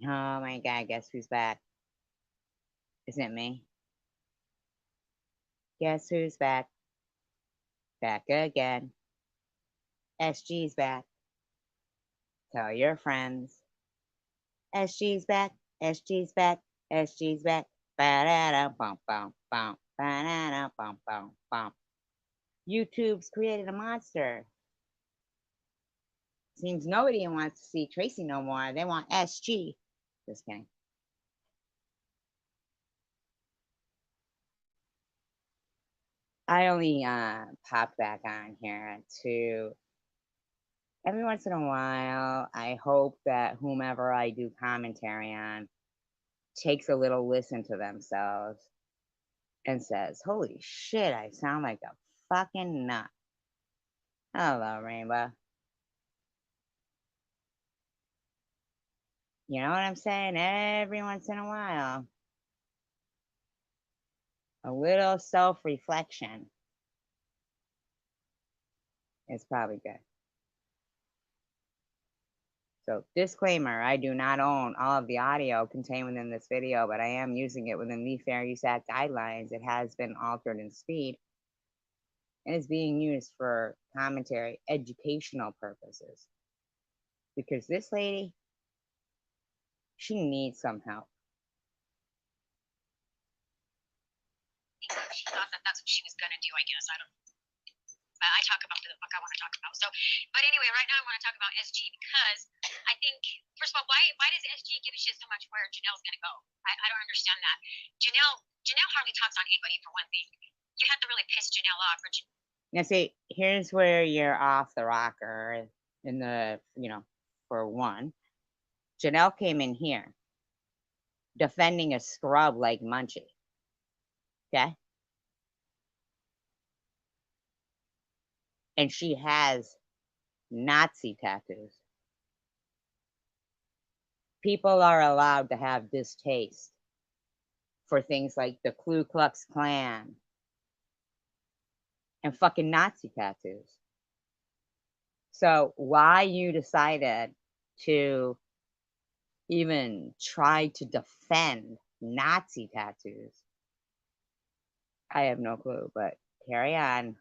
Oh my God, guess who's back? Isn't it me? Guess who's back? Back again. SG's back. Tell your friends. SG's back. SG's back. SG's back. Ba-da-da, bum, bum, bum. Ba-da-da, bum, bum, bum. YouTube's created a monster. Seems nobody wants to see Tracy no more. They want SG. Just kidding. I only pop back on here to every once in a while. I hope that whomever I do commentary on takes a little listen to themselves and says, "Holy shit, I sound like a fucking nut." Hello, Rainbow. You know what I'm saying? Every once in a while, a little self reflection is probably good. So, disclaimer, I do not own all of the audio contained within this video, but I am using it within the Fair Use Act guidelines. It has been altered in speed and is being used for commentary, educational purposes. Because this lady, she needs some help. She thought that that's what she was gonna do, I guess. I don't know. But I talk about the book I want to talk about. So, but anyway, right now I want to talk about SG because I think, first of all, why does SG give a shit so much where Janelle's gonna go? I don't understand that. Janelle hardly talks on anybody for one thing. You have to really piss Janelle off. Now, see, here's where you're off the rocker in the, for one. Janelle came in here defending a scrub like Munchie. Okay? And she has Nazi tattoos. People are allowed to have distaste for things like the Ku Klux Klan and fucking Nazi tattoos. So, why you decided to even try to defend Nazi tattoos, I have no clue, but carry on,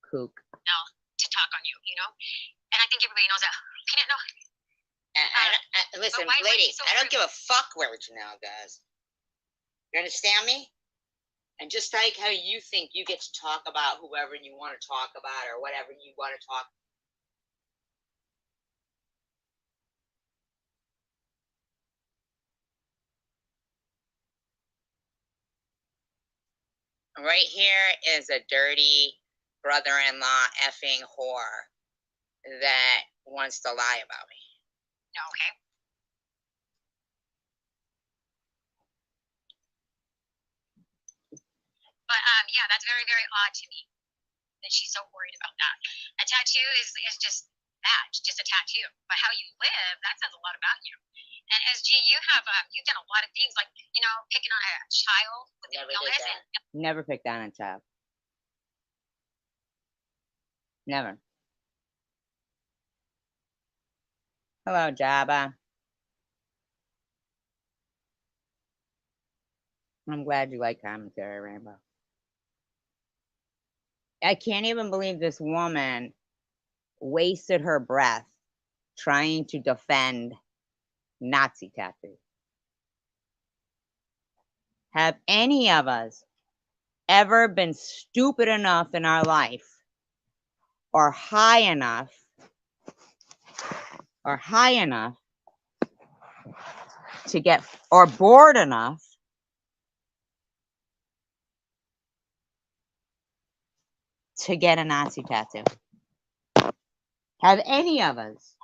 kook. No, to talk on you, you know? And I think everybody knows that. Can it know? Listen, lady, so I don't give a fuck where Janelle goes. You understand me? And just like how you think you get to talk about whoever you want to talk about or whatever you want to talk. Right here is a dirty brother-in-law effing whore that wants to lie about me. Okay. But yeah, that's very, very odd to me that she's so worried about that. A tattoo is just that, just a tattoo. But how you live, that says a lot about you. And SG, you've done a lot of things, like picking on a child with an illness. Never picked on a child. Never. Hello, Jabba. I'm glad you like commentary, Rainbow. I can't even believe this woman wasted her breath trying to defend Nazi tattoos. Have any of us ever been stupid enough in our life or high enough to get, or bored enough to get a Nazi tattoo? Have any of us?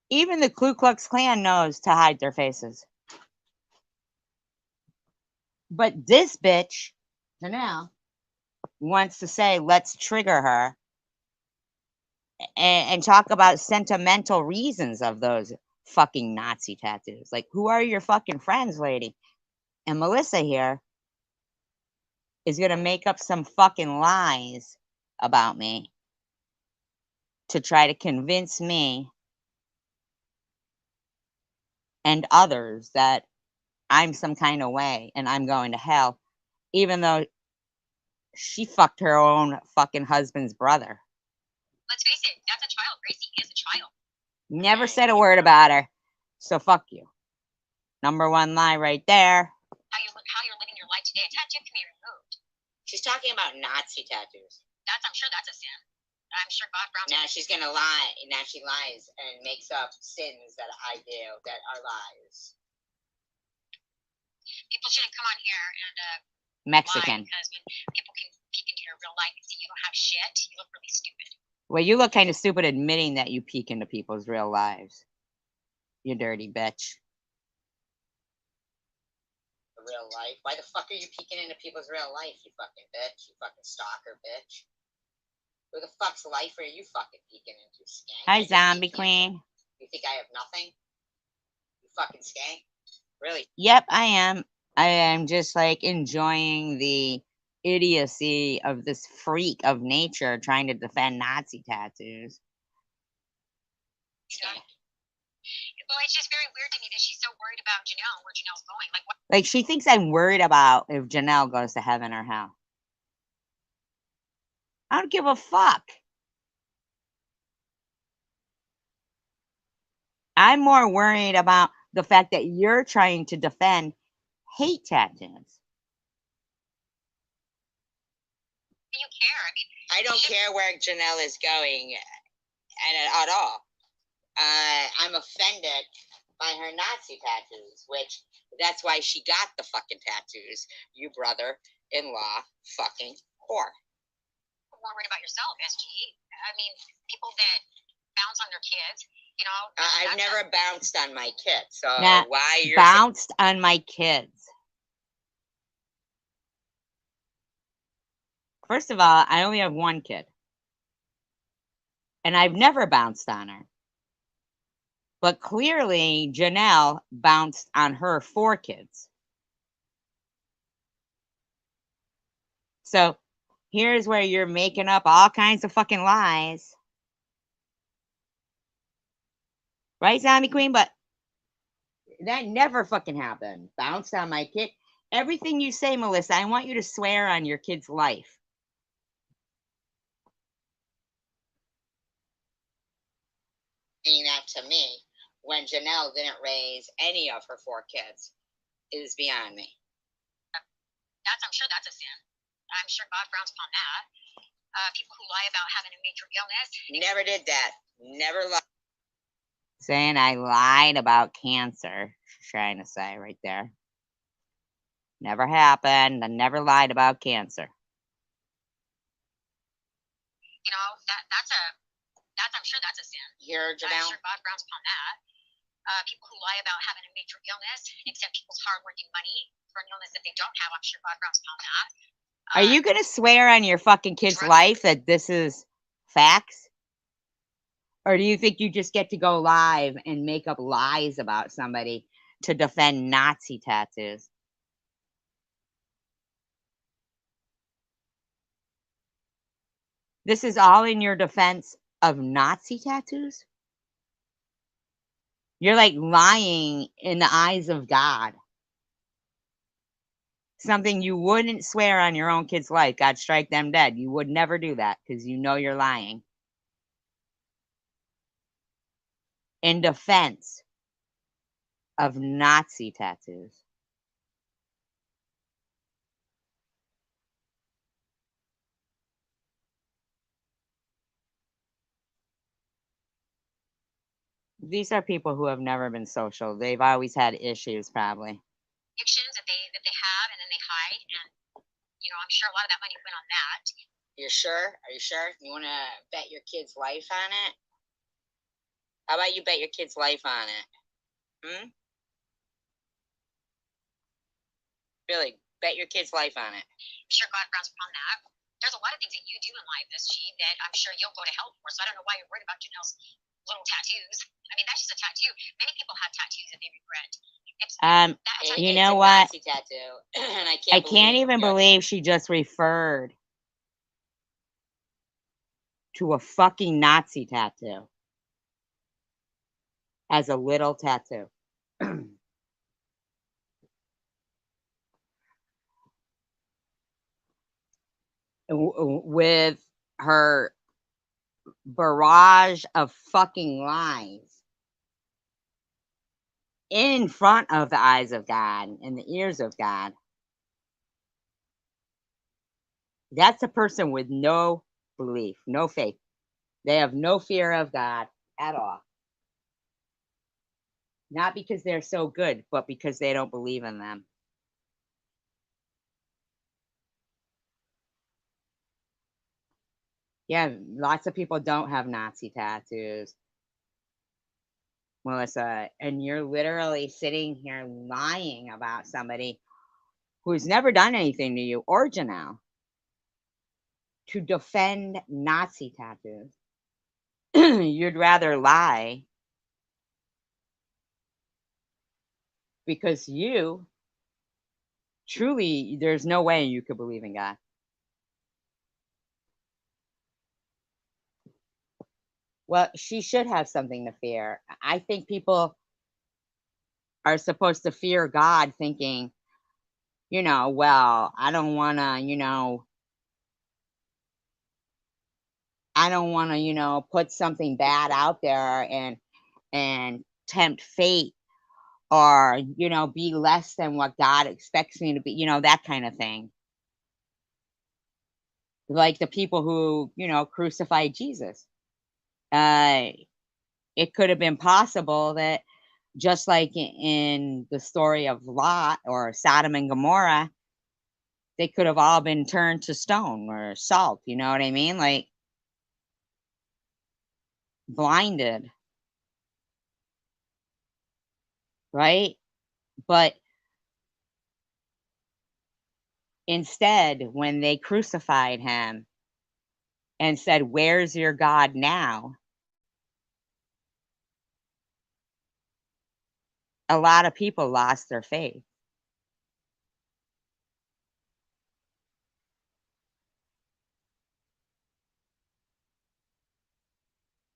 Even the Ku Klux Klan knows to hide their faces. But this bitch, Janelle, wants to say, let's trigger her and talk about sentimental reasons of those fucking Nazi tattoos. Like, who are your fucking friends, lady? And Melissa here is going to make up some fucking lies about me to try to convince me and others that I'm some kind of way and I'm going to hell, even though she fucked her own fucking husband's brother. Let's face it, that's a child. Gracie is a child. Never said a word about her. So fuck you. Number one lie right there. How you're living your life today, a tattoo can be removed. She's talking about Nazi tattoos. I'm sure that's a sin. I'm sure God Brown. Now she's gonna lie. Now she lies and makes up sins that I do that are lies. People shouldn't come on here and Mexican. lie, because when people can peek into your real life and see you don't have shit, you look really stupid. Well, you look kind of stupid admitting that you peek into people's real lives. You dirty bitch. Real life? Why the fuck are you peeking into people's real life, you fucking bitch? You fucking stalker bitch. Who the fuck's life are you fucking peeking into, skank? Hi, zombie queen. You think I have nothing? You fucking skank? Really? Yep, I am. I am just like enjoying the idiocy of this freak of nature trying to defend Nazi tattoos. Yeah. Well, it's just very weird to me that she's so worried about Janelle, where Janelle's going. Like, what? Like, she thinks I'm worried about if Janelle goes to heaven or hell. I don't give a fuck. I'm more worried about the fact that you're trying to defend hate tattoos. Do you care? I mean, I don't care where Janelle is going at all. I'm offended by her Nazi tattoos, which that's why she got the fucking tattoos. You brother-in-law fucking whore. I'm more worried about yourself, SG. I mean, people that bounce on their kids, you know. I've never bounced on my kids, so why you're bounced on my kids? First of all, I only have one kid, and I've never bounced on her. But clearly, Janelle bounced on her 4 kids. So here's where you're making up all kinds of fucking lies. Right, Zombie Queen? But that never fucking happened. Bounced on my kid. Everything you say, Melissa, I want you to swear on your kid's life. Saying that to me when Janelle didn't raise any of her 4 kids is beyond me. I'm sure that's a sin. I'm sure God frowns upon that. People who lie about having a major illness. Never did that. Never lied. Saying I lied about cancer. She's trying to say right there. Never happened. I never lied about cancer. You know, I'm sure that's a sin. Here, Janelle. I'm sure God frowns upon that. People who lie about having a major illness and accept people's hard-working money for an illness that they don't have, I'm sure God frowns upon that. Are you going to swear on your fucking kid's life that this is facts? Or do you think you just get to go live and make up lies about somebody to defend Nazi tattoos? This is all in your defense of Nazi tattoos? You're like lying in the eyes of God. Something you wouldn't swear on your own kid's life. God strike them dead. You would never do that because you know you're lying. In defense of Nazi tattoos. These are people who have never been social. They've always had issues, probably. Addictions that they have, and then they hide, and you know, I'm sure a lot of that money went on that. You're sure? Are you sure? You want to bet your kid's life on it? How about you bet your kid's life on it? Really, bet your kid's life on it. I'm sure God frowns upon that. There's a lot of things that you do in life, SG, that I'm sure you'll go to hell for. So I don't know why you're worried about Janelle's little tattoos. I mean, that's just a tattoo. Many people have tattoos that they regret. You know what? Tattoo. And I can't even believe she just referred to a fucking Nazi tattoo as a little tattoo. With her barrage of fucking lies in front of the eyes of God and the ears of God. That's a person with no belief, no faith. They have no fear of God at all. Not because they're so good, but because they don't believe in them. Yeah, lots of people don't have Nazi tattoos, Melissa. And you're literally sitting here lying about somebody who's never done anything to you or Janelle to defend Nazi tattoos. You'd rather lie because you truly, there's no way you could believe in God. Well, she should have something to fear. I think people are supposed to fear God thinking, well, I don't want to, put something bad out there and tempt fate or, be less than what God expects me to be, that kind of thing. Like the people who, crucified Jesus. Uh, it could have been possible that just like in the story of Lot or Sodom and Gomorrah, they could have all been turned to stone or salt, you know what I mean? Like blinded, right? But instead, when they crucified him and said, "Where's your God now?" a lot of people lost their faith.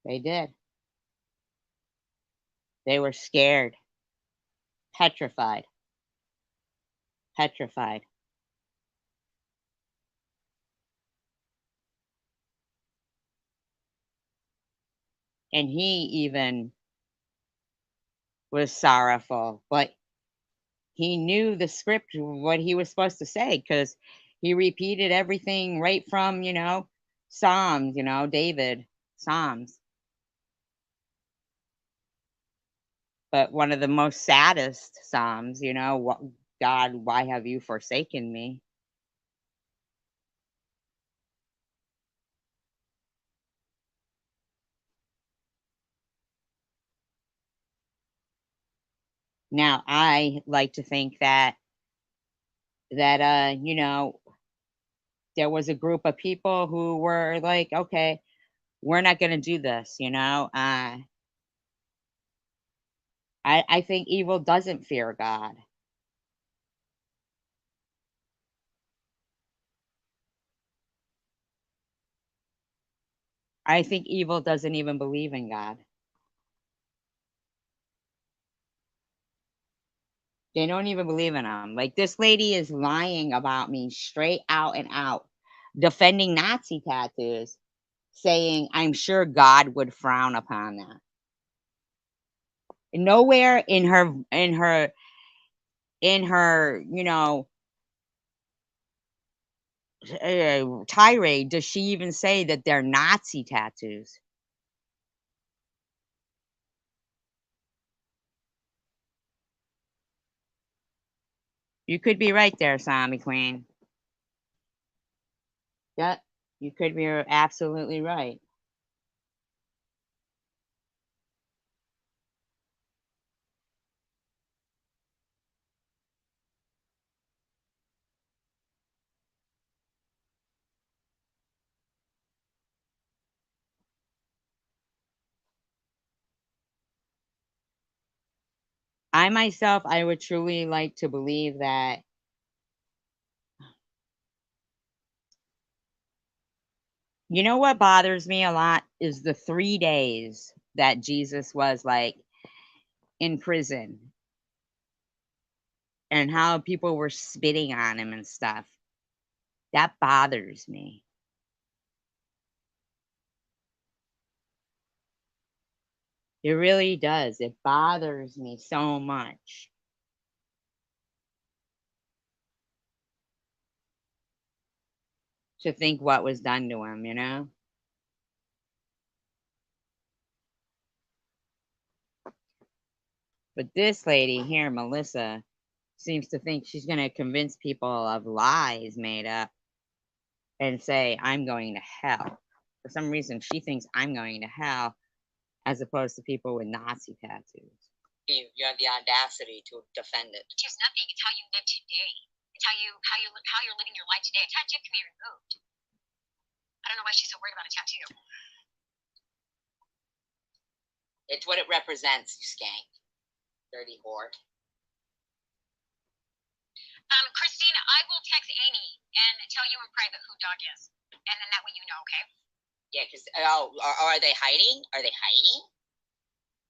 They did. They were scared, petrified, petrified. And he even was sorrowful, but he knew the script, what he was supposed to say, because he repeated everything right from, Psalms, David, Psalms. But one of the most saddest Psalms, what God, why have you forsaken me? Now, I like to think that there was a group of people who were like, okay, we're not going to do this. I think evil doesn't fear God. I think evil doesn't even believe in God. They don't even believe in him. Like this lady is lying about me straight out and out, defending Nazi tattoos, saying I'm sure God would frown upon that. Nowhere in her tirade does she even say that they're Nazi tattoos. You could be right there, Sammy Queen. Yeah, you could be absolutely right. I myself, I would truly like to believe that You know what bothers me a lot is the 3 days that Jesus was, like, in prison and how people were spitting on him and stuff. That bothers me. It really does. It bothers me so much to think what was done to him, you know? But this lady here, Melissa, seems to think she's going to convince people of lies made up and say, I'm going to hell. For some reason, she thinks I'm going to hell as opposed to people with Nazi tattoos. You have the audacity to defend it. It's just nothing. It's how you live today. It's how you're living your life today. A tattoo can be removed. I don't know why she's so worried about a tattoo. It's what it represents, you skank. Dirty whore. Christine, I will text Amy and tell you in private who dog is. And then that way you know, okay? Yeah, because, are they hiding? Are they hiding?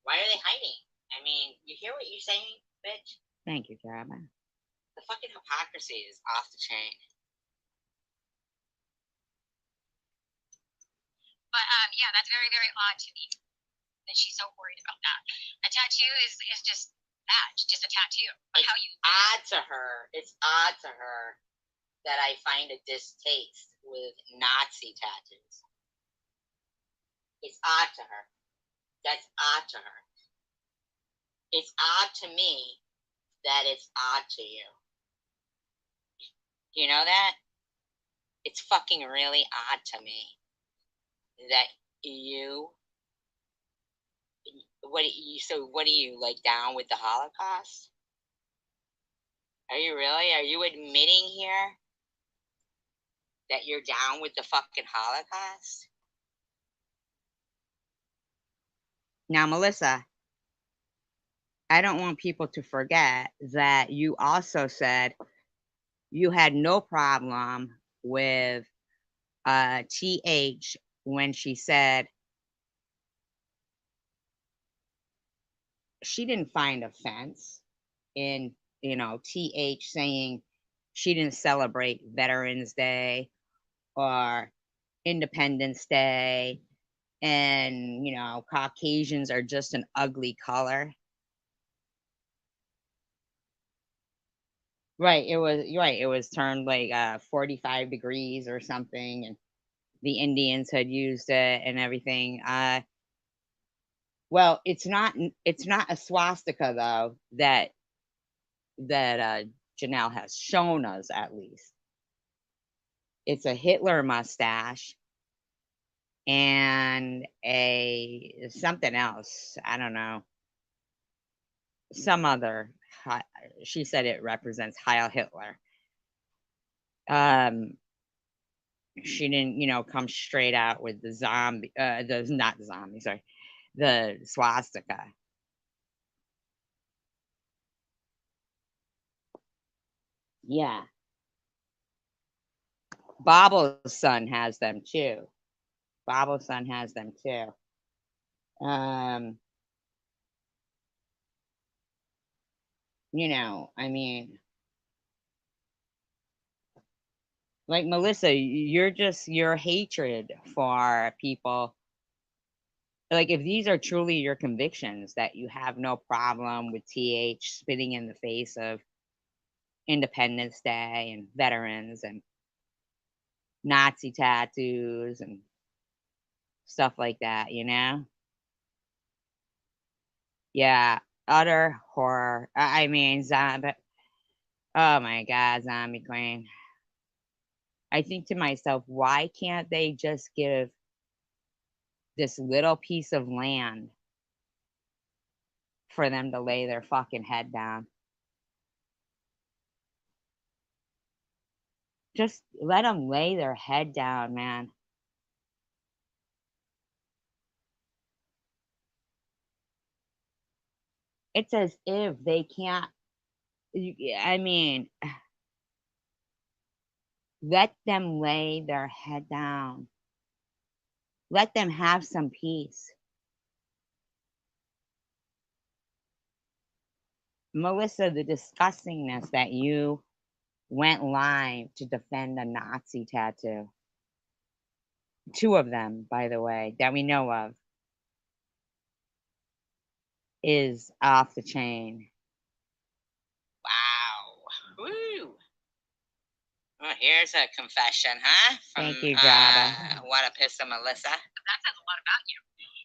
Why are they hiding? I mean, you hear what you're saying, bitch? Thank you, Carolyn. The fucking hypocrisy is off the chain. But yeah, that's very, very odd to me that she's so worried about that. A tattoo is just that, just a tattoo. But how you odd to her. It's odd to her that I find a distaste with Nazi tattoos. It's odd to her. That's odd to her. It's odd to me that it's odd to you. Do you know that? It's fucking really odd to me that you. What are you, like, down with the Holocaust? Are you really? Are you admitting here that you're down with the fucking Holocaust? Now, Melissa, I don't want people to forget that you also said you had no problem with TH when she said she didn't find offense in, TH saying she didn't celebrate Veterans Day or Independence Day, and, Caucasians are just an ugly color. Right, it was turned like 45 degrees or something, and the Indians had used it and everything. Well, it's not a swastika though that Janelle has shown us, at least. It's a Hitler mustache and a something else. I don't know. Some other. She said it represents Heil Hitler. Um, she didn't, come straight out with the zombie. The not the zombie. Sorry, the swastika. Yeah, Bobble's son has them too. Bobble's son has them too. I mean, like Melissa, your hatred for people. Like, if these are truly your convictions that you have no problem with TH spitting in the face of Independence Day and veterans and Nazi tattoos and stuff like that, Yeah, utter horror. I mean, zombie. Oh my God, Zombie Queen. I think to myself, why can't they just give this little piece of land for them to lay their fucking head down? Just let them lay their head down, man. It's as if they can't. I mean, let them lay their head down. Let them have some peace. Melissa, the disgustingness that you went live to defend a Nazi tattoo. 2 of them, by the way, that we know of, is off the chain. Wow. Woo. Well, here's a confession, huh? Thank you, Jabba. What a piss of Melissa. That says a lot about you.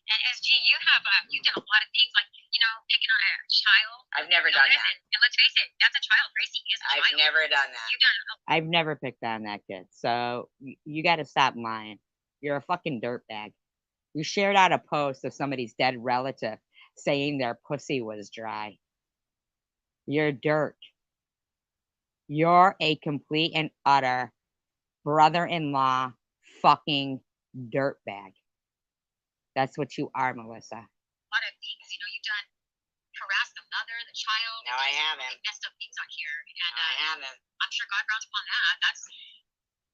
And SG, you've done a lot of things, like, picking on a child. I've never done that. And let's face it, that's a child. Gracie is a child. I've never done that. You've done I've never picked on that kid, so you got to stop lying. You're a fucking dirtbag. You shared out a post of somebody's dead relative saying their pussy was dry. You're dirt. You're a complete and utter brother-in-law fucking dirtbag. That's what you are, Melissa. a lot of things. You've done harass the mother, the child. No, I haven't. Really messed up things on here. And No, I haven't. I'm sure God frowns upon that.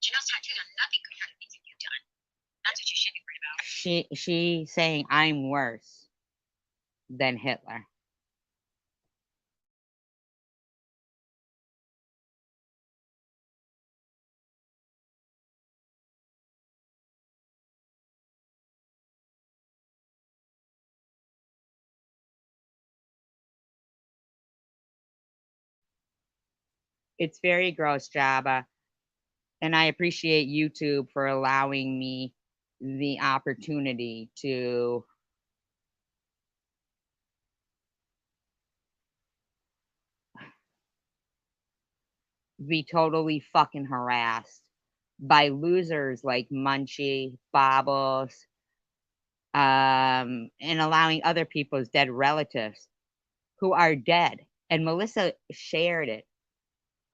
Janelle's tattoos are nothing compared to things that you've done. That's what you should be worried about. She saying I'm worse than Hitler. It's very gross, Jabba. And I appreciate YouTube for allowing me the opportunity to be totally fucking harassed by losers like Munchie, Bobbles, and allowing other people's dead relatives who are dead. And Melissa shared it.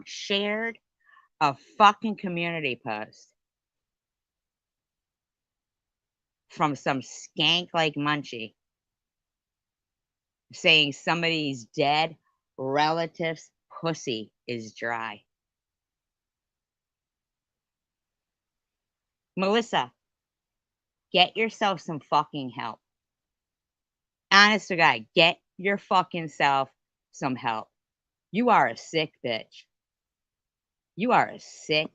Shared a fucking community post from some skank like Munchie saying somebody's dead relative's pussy is dry. Melissa, get yourself some fucking help. Honest to God, get your fucking self some help. You are a sick bitch. You are a sick,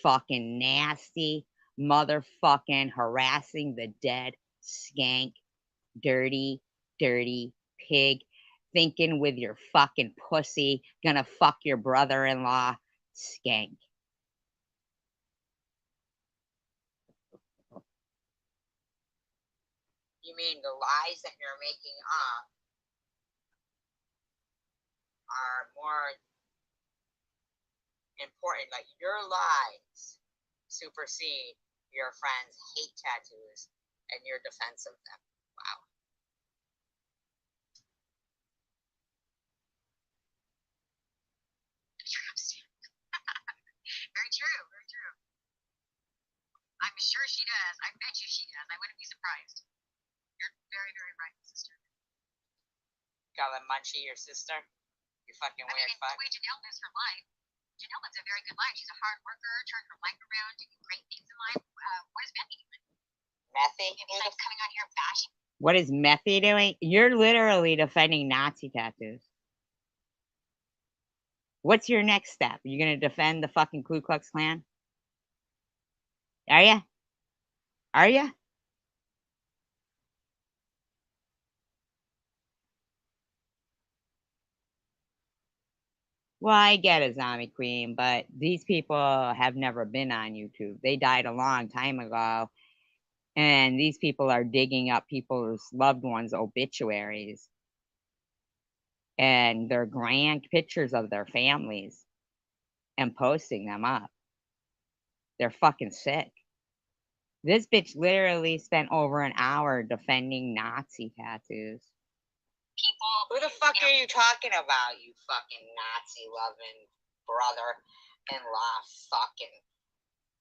fucking nasty, motherfucking harassing the dead, skank, dirty, dirty pig, thinking with your fucking pussy, gonna fuck your brother-in-law, skank. You mean the lies that you're making up are more important? Like, your lies supersede your friends' hate tattoos and your defense of them. Wow. Very true, very true. I'm sure she does. I bet you she does. I wouldn't be surprised. You're very, very right, sister. Calling Munchie your sister? You fucking weird fuck. The way Janelle lives her life, Janelle lives a very good life. She's a hard worker, turned her life around, doing great things in life. What is Methy doing? Methy? Besides coming on here bashing. What is Methy doing? You're literally defending Nazi tattoos. What's your next step? You gonna defend the fucking Ku Klux Klan? Are ya? Are ya? Well, I get it, Zombie Queen, but these people have never been on YouTube. They died a long time ago, and these people are digging up people's loved ones' obituaries and their grand pictures of their families and posting them up. They're fucking sick. This bitch literally spent over an hour defending Nazi tattoos. People. Who the fuck are you talking about, you fucking Nazi-loving brother-in-law fucking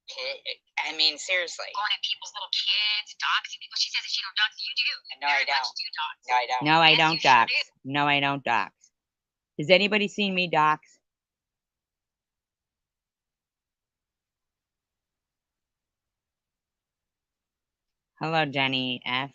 kid? I mean, seriously. Going at people's little kids, doxing people. She says that she don't dox. You do. No, I don't. Do dox. No, I don't. No, I Yes, don't you sure dox. do. No, I don't dox. Has anybody seen me dox? Hello, Jenny F.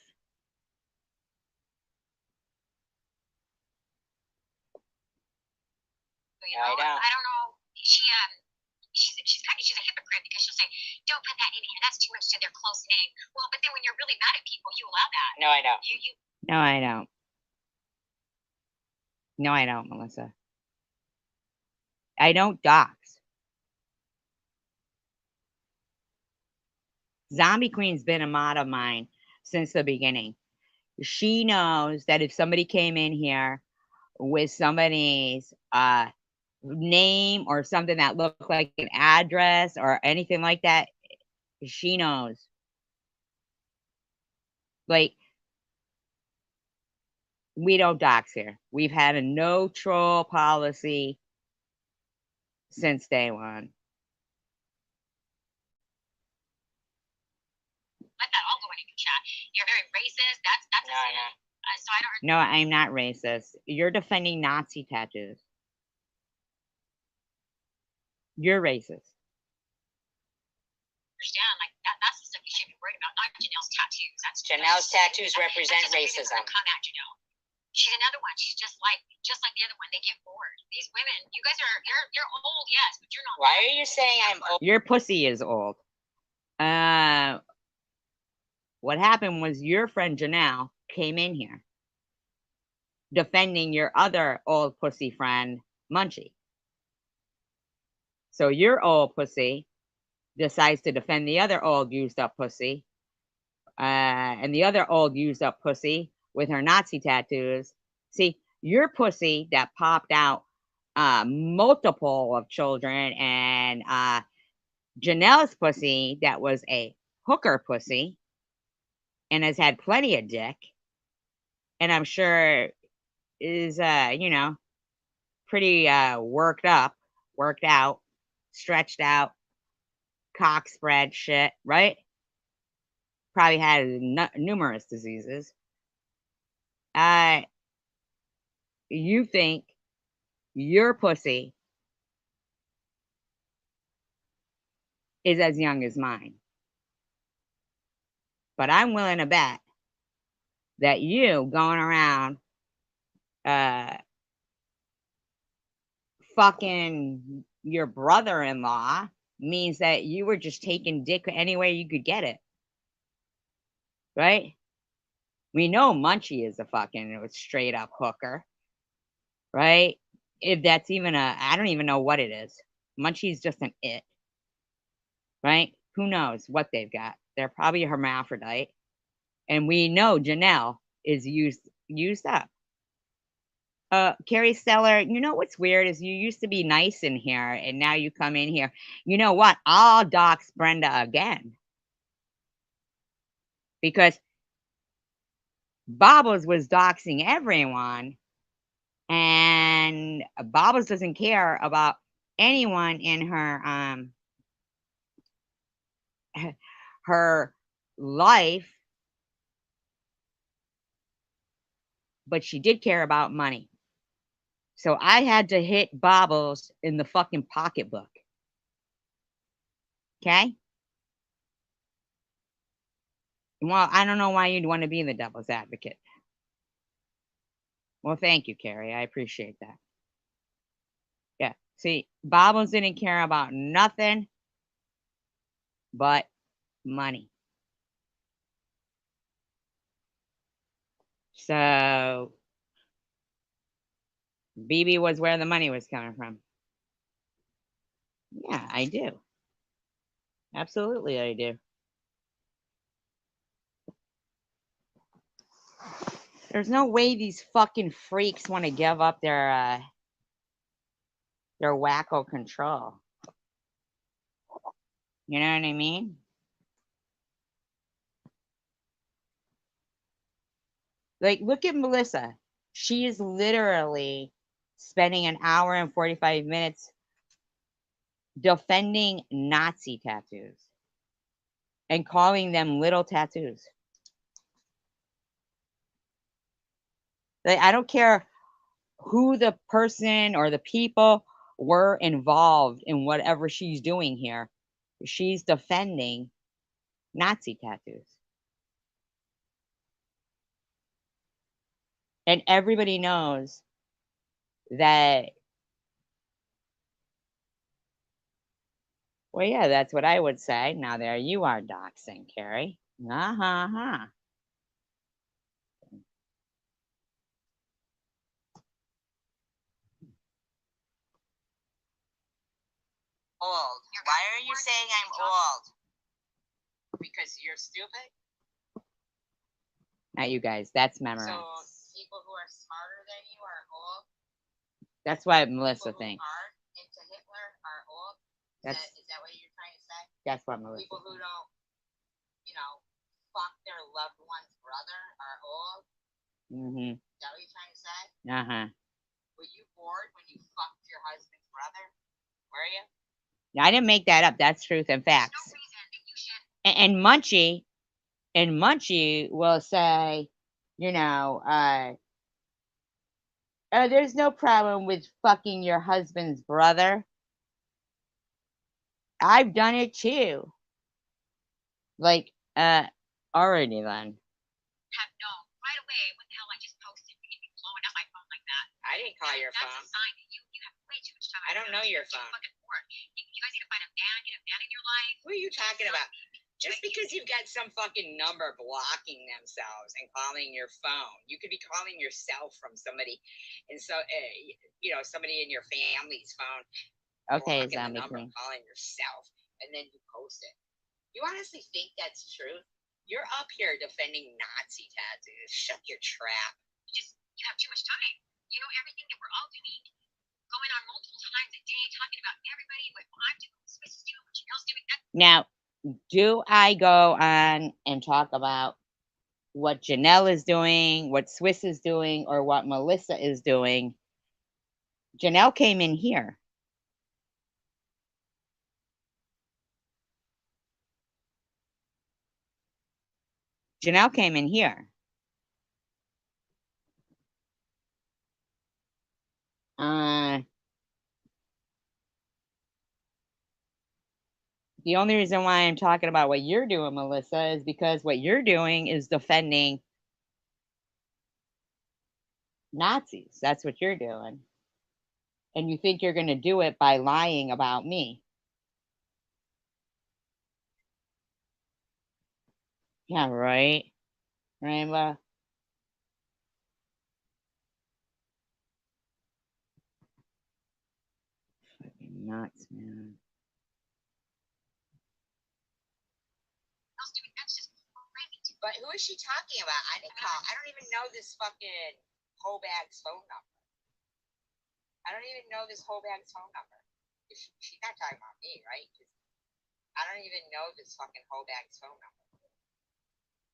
You know, I don't know. She's a hypocrite because she'll say, "Don't put that in here. That's too much to their close name." Well, but then when you're really mad at people, you allow that. No, I don't. No, I don't. No, I don't, Melissa. I don't dox. Zombie Queen's been a mod of mine since the beginning. She knows that if somebody came in here with somebody's name or something that looked like an address or anything like that, she knows. Like, we don't dox here. We've had a no troll policy since day one. Let that all go in your chat. You're very racist. That's No, I know. so I don't. No, I'm not racist. You're defending Nazi tattoos. You're racist. Understand, like that's the stuff you should be worried about, not Janelle's tattoos. Janelle's tattoos represent racism. Come at Janelle. She's another one. She's just like the other one. They get bored. These women, you guys you're old, yes, but you're not. Why are you saying I'm old? Your pussy is old. What happened was your friend Janelle came in here defending your other old pussy friend, Munchie. So your old pussy decides to defend the other old used up pussy. And the other old used up pussy with her Nazi tattoos. See, your pussy that popped out multiple of children, and Janelle's pussy that was a hooker pussy and has had plenty of dick, and I'm sure is pretty worked out, stretched out, cock spread shit, right? Probably had numerous diseases. You think your pussy is as young as mine, but I'm willing to bet that you going around fucking your brother-in-law means that you were just taking dick any way you could get it, right? We know Munchie is a fucking straight up hooker, right? If that's even I don't even know what it is. Munchie's just an it, right? Who knows what they've got? They're probably a hermaphrodite, and we know Janelle is used up. Carrie Stellar, you know what's weird is you used to be nice in here, and now you come in here. You know what? I'll dox Brenda again, because Bobbles was doxing everyone, and Bobbles doesn't care about anyone in her life, but she did care about money. So I had to hit Bobbles in the fucking pocketbook. Okay? Well, I don't know why you'd want to be the devil's advocate. Well, thank you, Carrie. I appreciate that. Yeah. See, Bobbles didn't care about nothing but money. So BB was where the money was coming from. Yeah, I do. Absolutely, I do. There's no way these fucking freaks want to give up their wacko control. You know what I mean? Like, look at Melissa. She is literally spending an hour and 45 minutes defending Nazi tattoos and calling them little tattoos. Like, I don't care who the person or the people were involved in whatever she's doing here. She's defending Nazi tattoos. And everybody knows that, well, yeah, that's what I would say. Now, there you are, doxing, Carrie. Uh-huh. Old. Why are you saying I'm old? Because you're stupid? Not you guys. That's memorized. So people who are smarter than you are old? That's what Melissa People who thinks. aren't into Hitler are old? Is that what you're trying to say? That's what Melissa People who thinks. don't, fuck their loved one's brother are old? Mm-hmm. Is that what you're trying to say? Uh-huh. Were you bored when you fucked your husband's brother? Were you? I didn't make that up. That's truth and facts. No reason that you should. And Munchie will say, there's no problem with fucking your husband's brother. I've done it too. Like, already then. Have known right away what the hell I just posted. You can be blowing up my phone like that. I didn't call your phone. That's a sign that you have way too much time. I don't know your phone. Fucking bored. You guys need to find a man, get a man in your life. Who are you talking about? Just because you've got some fucking number blocking themselves and calling your phone, you could be calling yourself from somebody, and so somebody in your family's phone. Okay, blocking the Zombie number, Queen. calling yourself, and then you post it. You honestly think that's true? You're up here defending Nazi tattoos. Shut your trap. You have too much time. You know everything that we're all doing, going on multiple times a day, talking about everybody, what I'm doing, what Swiss is doing, what Janelle's doing. Now, do I go on and talk about what Janelle is doing, what Swiss is doing, or what Melissa is doing? Janelle came in here. Janelle came in here. The only reason why I'm talking about what you're doing, Melissa, is because what you're doing is defending Nazis. That's what you're doing. And you think you're going to do it by lying about me. Yeah, right. Rainbow. Fucking nuts, man. But who is she talking about? I didn't call. I don't even know this fucking Hobag's phone number. I don't even know this Hobag's phone number. She's not talking about me, right? I don't even know this fucking Hobag's phone number.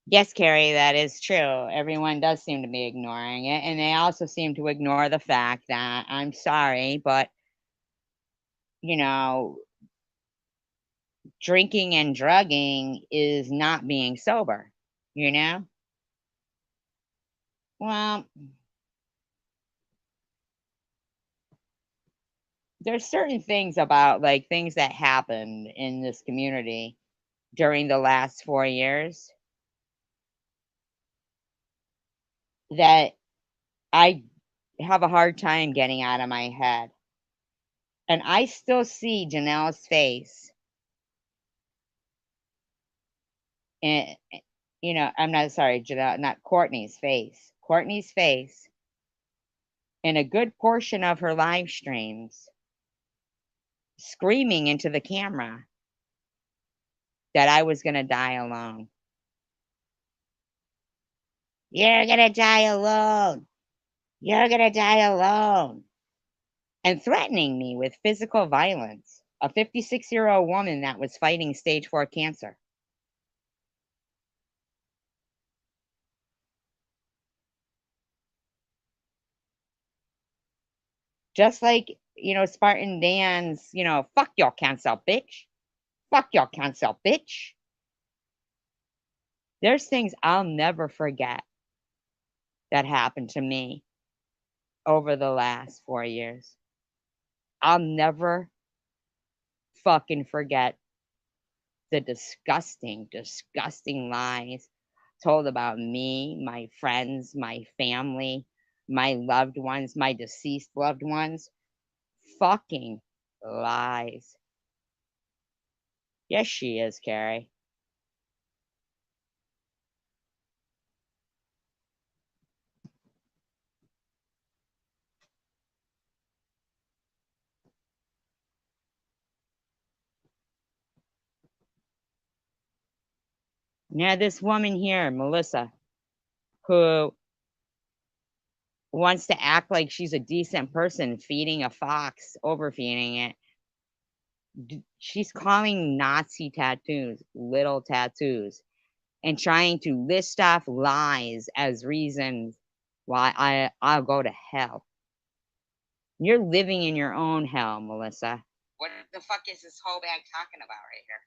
Yes, Carrie, that is true. Everyone does seem to be ignoring it. And they also seem to ignore the fact that, I'm sorry, but, drinking and drugging is not being sober, Well, there's certain things about, like, things that happened in this community during the last 4 years that I have a hard time getting out of my head. And I still see Janelle's face. And, I'm not sorry, Janelle, not Courtney's face. Courtney's face in a good portion of her live streams screaming into the camera that I was going to die alone. You're going to die alone. You're going to die alone. And threatening me with physical violence. A 56-year-old woman that was fighting stage 4 cancer. Just like, Spartan Dan's, fuck your cancer, bitch. Fuck your cancer, bitch. There's things I'll never forget that happened to me over the last 4 years. I'll never fucking forget the disgusting, disgusting lies told about me, my friends, my family, my loved ones, my deceased loved ones. Fucking lies. Yes, she is, Carrie. Now, this woman here, Melissa, who wants to act like she's a decent person, feeding a fox, overfeeding it. She's calling Nazi tattoos little tattoos and trying to list off lies as reasons why I'll go to hell. You're living in your own hell, Melissa. What the fuck is this whole bag talking about right here?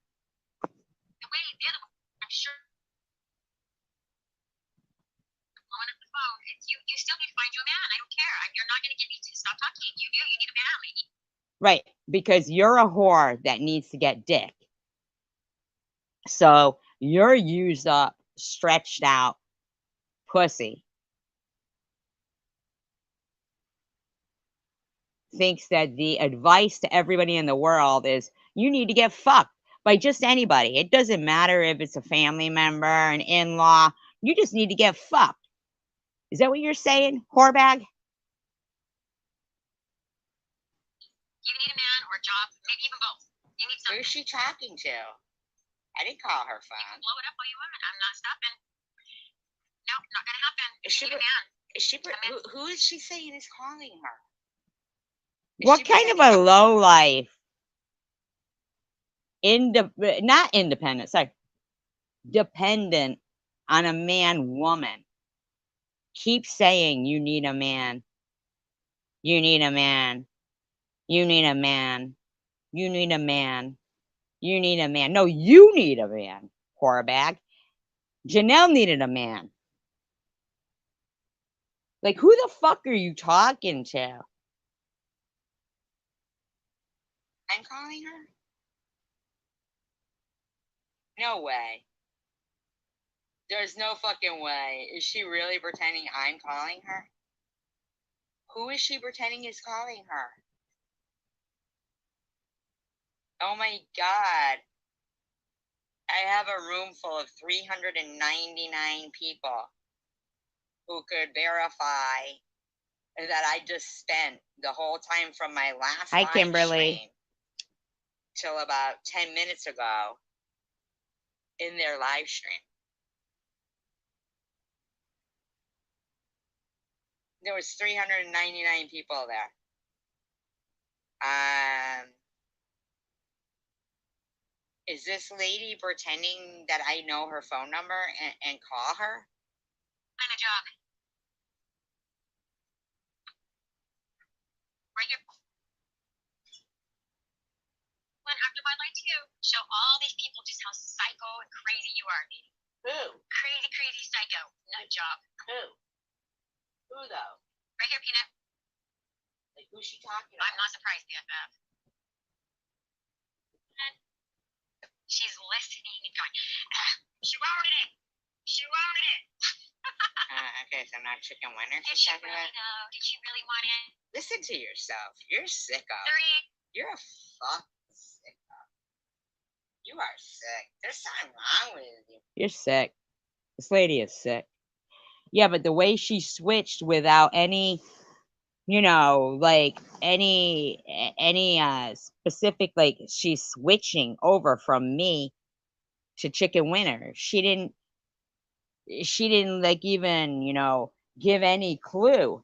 Wait, the other one, I'm sure. Blowing up the phone. You still need to find you a man. I don't care. You're not going to get me to stop talking. You do. You need a man, lady. Right, because you're a whore that needs to get dick. So you're used up, stretched out pussy. Thinks that the advice to everybody in the world is you need to get fucked by just anybody. It doesn't matter if it's a family member, an in-law. You just need to get fucked. Is that what you're saying, whorebag? You need a man or a job, maybe even both. You need something. Who's she talking to? I didn't call her You can phone. blow it up all you want. I'm not stopping. No, not going to happen. Is she? You need a man. Is she? Who is she saying is calling her? What kind of a low life? Not independent, sorry, dependent on a man woman. Keep saying you need a man. You need a man. You need a man. You need a man. You need a man. No, you need a man, whorebag. Janelle needed a man. Like, who the fuck are you talking to? I'm calling her? No way. There's no fucking way. Is she really pretending I'm calling her? Who is she pretending is calling her? Oh my god. I have a room full of 399 people who could verify that I just spent the whole time from my last Hi, live Kimberly. stream till about 10 minutes ago in their live stream. There was 399 people there. Is this lady pretending that I know her phone number and call her? Find a job. Right here. Went after my light too. Show all these people just how psycho and crazy you are, lady. Who? Crazy, crazy psycho. Nut job. Who? Who though? Right here, Peanut. Like, who's she talking about? I'm not surprised, BFF. And she's listening and going, she wanted it. She wanted it. Okay, so not chicken winner. Did she really though? Did she really want it? Listen to yourself. You're sicko. 3. You're a fucking sicko. You are sick. There's something wrong with you. You're sick. This lady is sick. Yeah, but the way she switched without any, like any specific, like she's switching over from me to chicken winner. She didn't like even, give any clue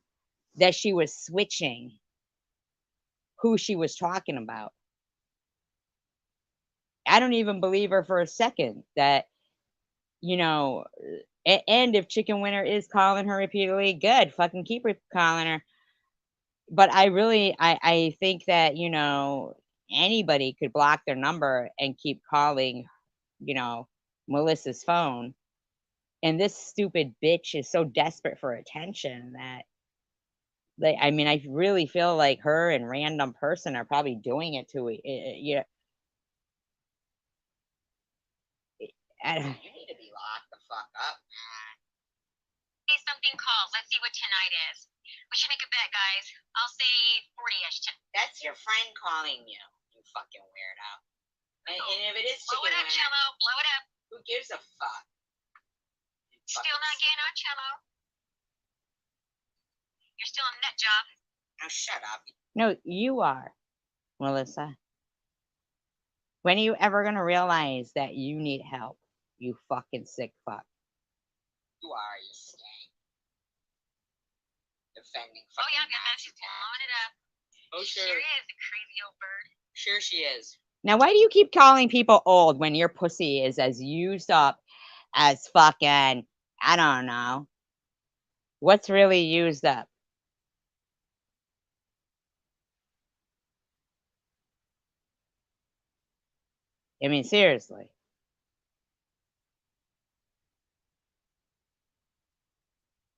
that she was switching who she was talking about. I don't even believe her for a second that, and if chicken winner is calling her repeatedly, good, fucking keep calling her. But I think that, anybody could block their number and keep calling, Melissa's phone. And this stupid bitch is so desperate for attention that, like, I mean, I really feel like her and random person are probably doing it to it. You need to be locked the fuck up, man. Say something called. Let's see what tonight is. We should make a bet, guys. I'll say 40-ish. That's your friend calling you, you fucking weirdo. And if it is Blow chicken it up, wing, Cello. Blow it up. who gives a fuck? Still not getting on Cello. You're still a nut job. Now shut up. No, you are, Melissa. When are you ever going to realize that you need help? You fucking sick fuck. You are, you skank. Defending Oh, fucking yeah, man. Nazi She's blowing it up. Oh, She sure. sure is a crazy old bird. Sure she is. Now, why do you keep calling people old when your pussy is as used up as fucking, I don't know, what's really used up? I mean, seriously.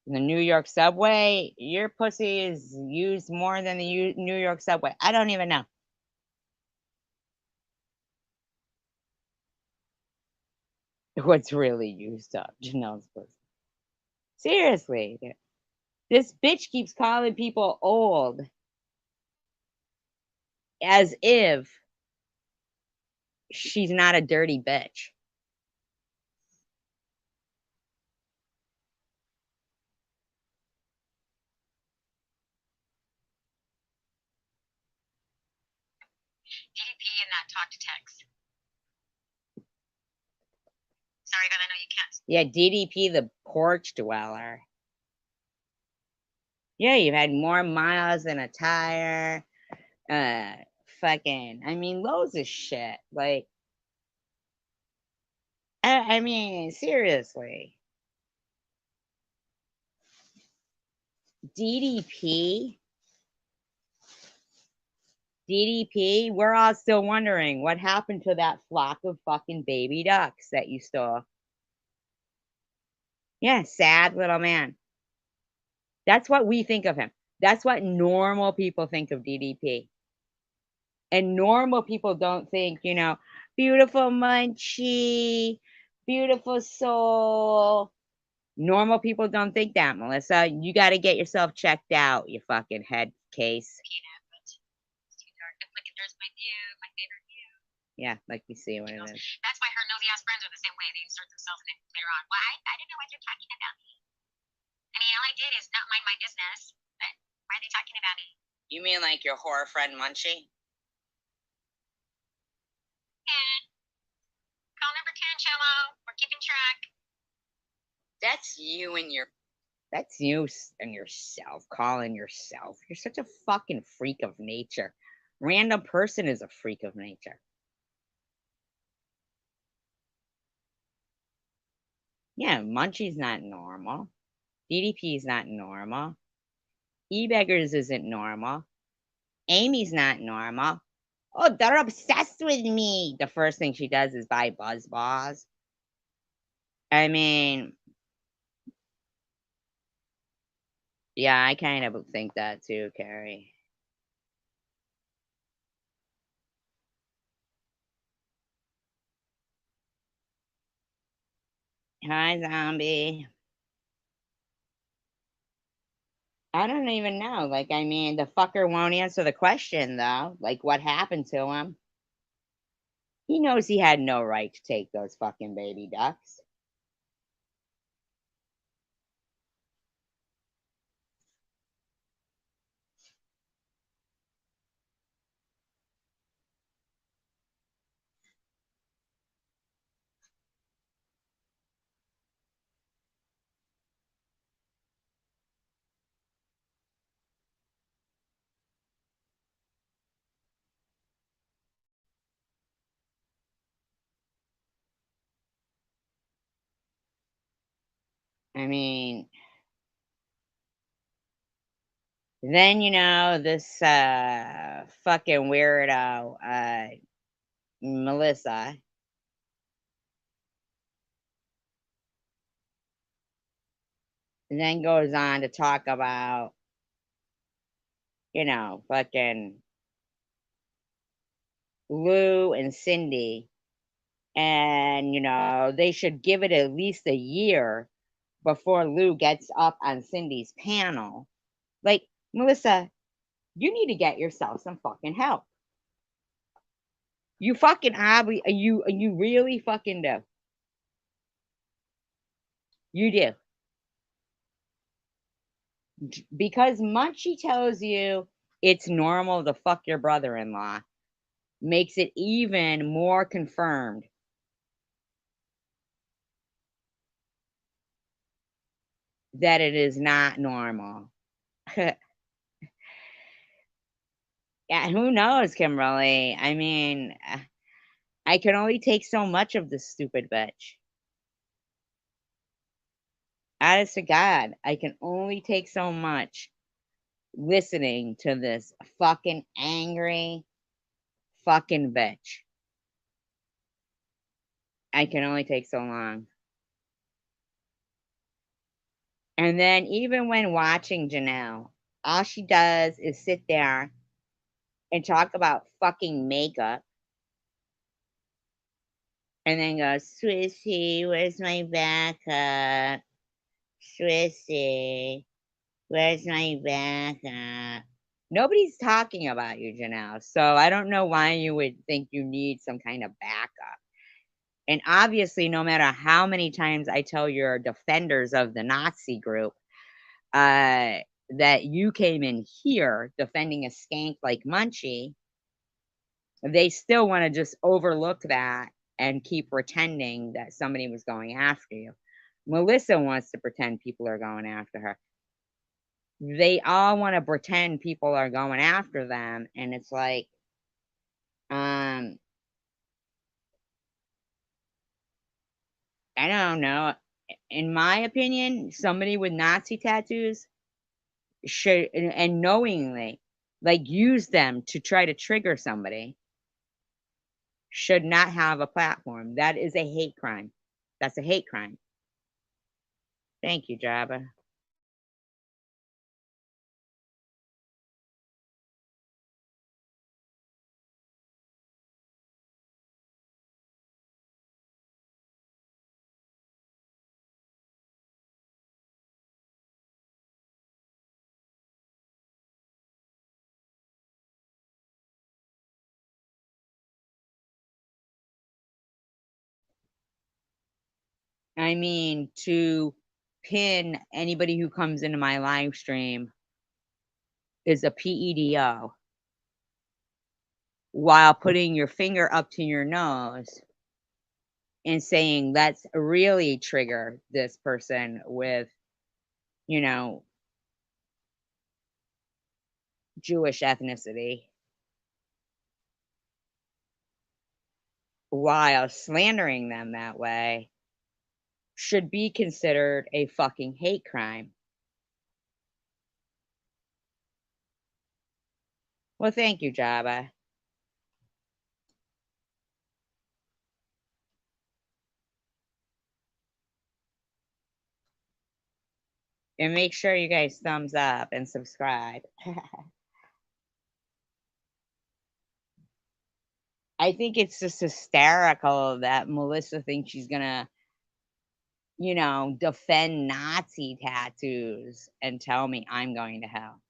In the New York subway, your pussy is used more than the New York subway. I don't even know. What's really used up? Janelle's pussy. Seriously. This bitch keeps calling people old as if she's not a dirty bitch. DDP and not talk to text. Sorry, guys. I know you can't. Yeah, DDP, the porch dweller. Yeah, you've had more miles than a tire. Fucking, I mean, loads of shit. Like, I mean, seriously. DDP, we're all still wondering what happened to that flock of fucking baby ducks that you stole. Yeah, sad little man. That's what we think of him. That's what normal people think of DDP. And normal people don't think, beautiful munchie, beautiful soul. Normal people don't think that, Melissa. You got to get yourself checked out, you fucking head case. It's too dark. Look, there's my view, my favorite view. Yeah, like we see what it is. That's why her nosy ass friends are the same way. They insert themselves in it later on. Well, I didn't know what you're talking about me. I mean, all I did is not mind my business. But why are they talking about me? You mean like your horror friend Munchie? Yeah. Call number 10, Cello. We're keeping track. That's you and your. That's you and yourself, calling yourself. You're such a fucking freak of nature. Random person is a freak of nature. Yeah, Munchie's not normal. DDP's not normal. E-Beggars isn't normal. Amy's not normal. Oh, they're obsessed with me. The first thing she does is buy Buzz Balls. I mean, yeah, I kind of think that too, Carrie. Hi, zombie. I don't even know. Like, I mean, the fucker won't answer the question, though. Like, what happened to him? He knows he had no right to take those fucking baby ducks. I mean, then, this fucking weirdo, Melissa, then goes on to talk about, fucking Lou and Cindy. And, they should give it at least a year before Lou gets up on Cindy's panel Like, Melissa, you need to get yourself some fucking help. You fucking you really fucking do. You do. Because Munchie tells you it's normal to fuck your brother-in-law makes it even more confirmed that it is not normal. Yeah, who knows, Kimberly? I mean, I can only take so much of this stupid bitch. Honest to God, I can only take so much listening to this fucking angry fucking bitch. I can only take so long. And then even when watching Janelle, all she does is sit there and talk about fucking makeup and then go, Swissy, where's my backup? Swissy, where's my backup? Nobody's talking about you, Janelle. So I don't know why you would think you need some kind of backup. And obviously, no matter how many times I tell your defenders of the Nazi group that you came in here defending a skank like Munchie, they still want to just overlook that and keep pretending that somebody was going after you. Melissa wants to pretend people are going after her. They all want to pretend people are going after them, and it's like, I don't know. In my opinion, somebody with Nazi tattoos should and knowingly like use them to try to trigger somebody should not have a platform. That is a hate crime. That's a hate crime. Thank you, Jabba. I mean, to pin anybody who comes into my live stream is a PEDO while putting your finger up to your nose and saying, let's really trigger this person with, you know, Jewish ethnicity while slandering them that way should be considered a fucking hate crime. Well, thank you, Jabba. And make sure you guys thumbs up and subscribe. I think it's just hysterical that Melissa thinks she's gonna, defend Nazi tattoos and tell me I'm going to hell.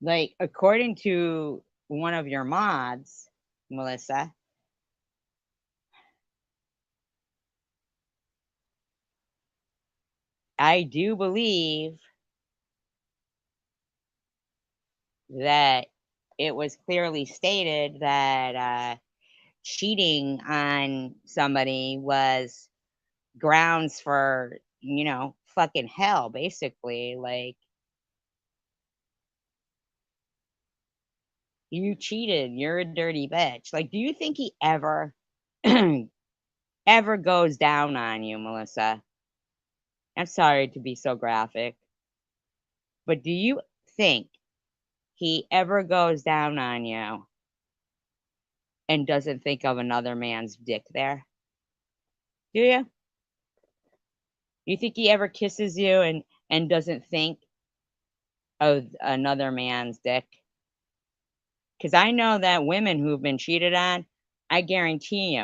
Like, according to one of your mods, Melissa, I do believe that it was clearly stated that cheating on somebody was grounds for, fucking hell, basically. Like, you cheated, you're a dirty bitch. Like, do you think he ever, ever goes down on you, Melissa? I'm sorry to be so graphic, but do you think he ever goes down on you and doesn't think of another man's dick there? Do you? You think he ever kisses you and doesn't think of another man's dick? Because I know that women who've been cheated on, I guarantee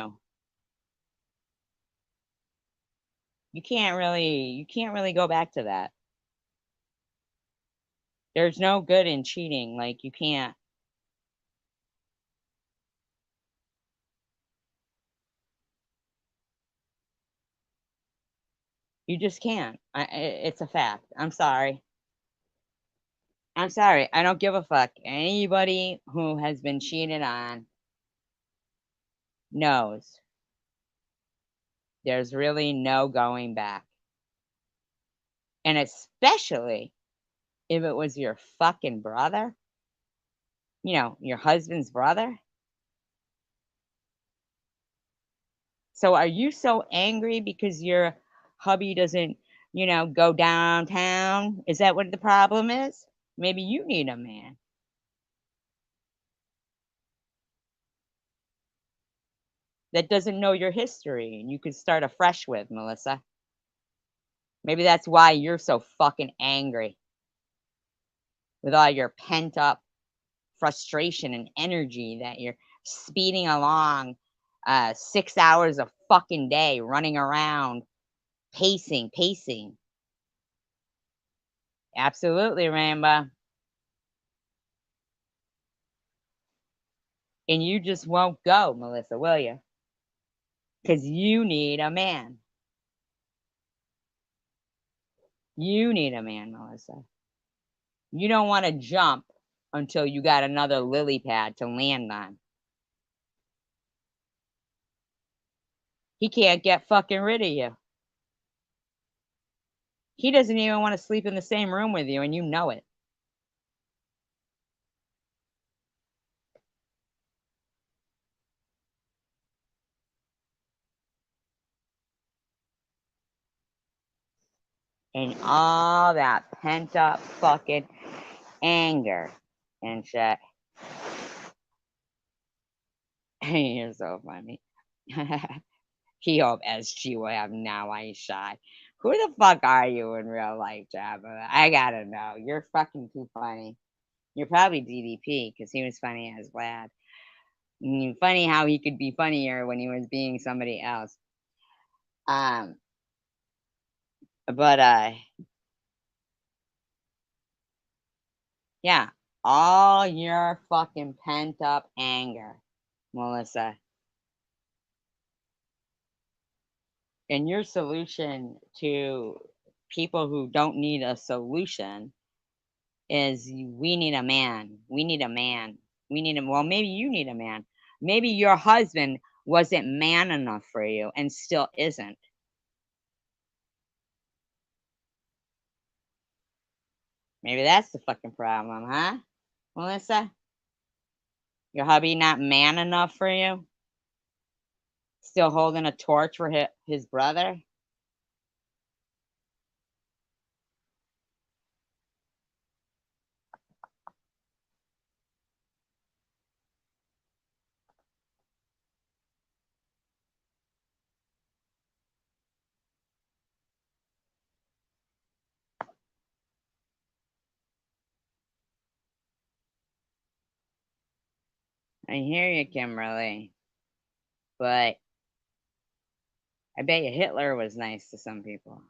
you can't really go back to that. There's no good in cheating. Like, you can't. You just can't. It's a fact. I'm sorry. I'm sorry. I don't give a fuck. Anybody who has been cheated on knows there's really no going back. And especially if it was your fucking brother, your husband's brother. So are you so angry because your hubby doesn't, go downtown? Is that what the problem is? Maybe you need a man that doesn't know your history and you could start afresh with, Melissa. Maybe that's why you're so fucking angry with all your pent up frustration and energy that you're speeding along 6 hours a fucking day, running around, pacing. Absolutely, Rainbow. And you just won't go, Melissa, will you? Because you need a man. You need a man, Melissa. You don't want to jump until you got another lily pad to land on. He can't get fucking rid of you. He doesn't even want to sleep in the same room with you, and you know it. And all that pent up fucking anger and shit. You're so funny. He hope SG will have now eyes shy. Who the fuck are you in real life, Jabba? I gotta know. You're fucking too funny. You're probably DDP because he was funny as Vlad. Funny how he could be funnier when he was being somebody else. Um, but yeah, all your fucking pent up anger, Melissa, and your solution to people who don't need a solution is we need a man. We need a man. We need him. Well, maybe you need a man. Maybe your husband wasn't man enough for you and still isn't. Maybe that's the fucking problem, huh, Melissa? Your hubby not man enough for you? Still holding a torch for his brother? I hear you, Kimberly. But I bet you Hitler was nice to some people.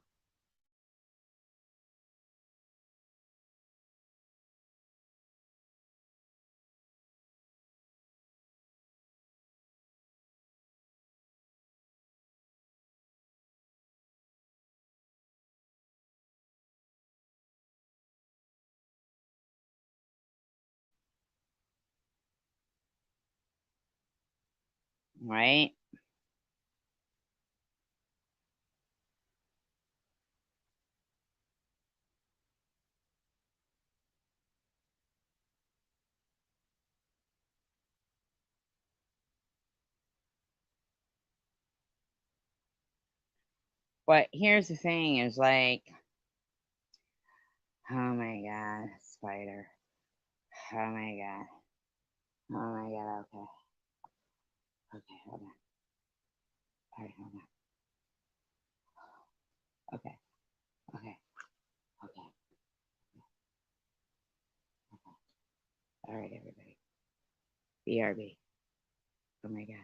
Right? But here's the thing is like, oh my god, spider. Oh my god. Oh my god, okay. Okay, hold on. Alright, hold on. Okay, okay, okay. Alright, everybody. BRB. Oh my God.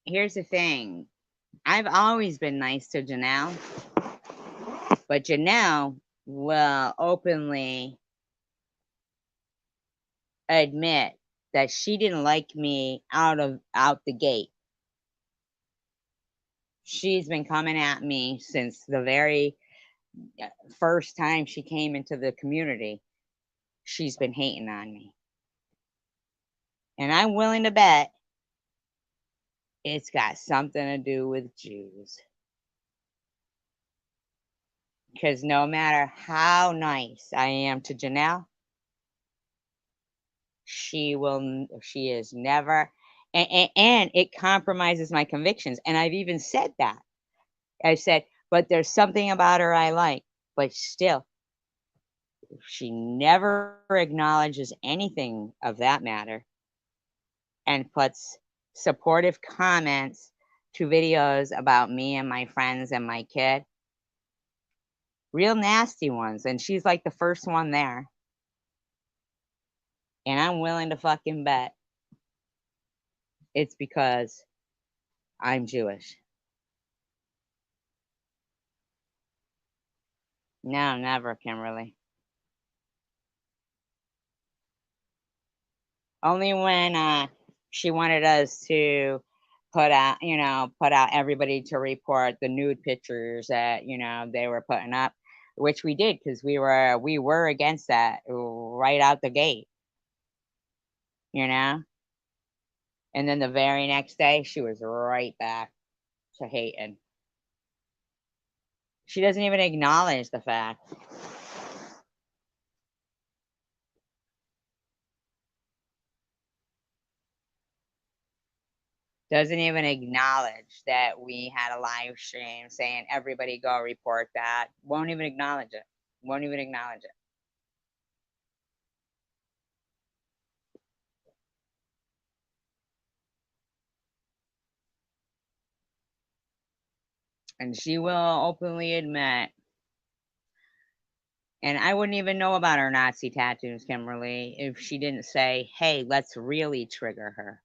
Here's the thing. I've always been nice to Janelle, but Janelle will openly admit that she didn't like me out the gate. She's been coming at me since the very first time she came into the community. She's been hating on me. And I'm willing to bet it's got something to do with Jews. Because no matter how nice I am to Janelle, she is never, and it compromises my convictions. And I've even said that. I said, but there's something about her I like, but still, she never acknowledges anything of that matter and puts supportive comments to videos about me and my friends and my kid. Real nasty ones. And she's like the first one there. And I'm willing to fucking bet it's because I'm Jewish. No, never, Kimberly. Only when she wanted us to put out everybody to report the nude pictures that, they were putting up, which we did because we were against that right out the gate, you know? And then the very next day, she was right back to hating. She doesn't even acknowledge the fact. Doesn't even acknowledge that we had a live stream saying everybody go report that. Won't even acknowledge it. Won't even acknowledge it. And she will openly admit, and I wouldn't even know about her Nazi tattoos, Kimberly, if she didn't say, hey, let's really trigger her.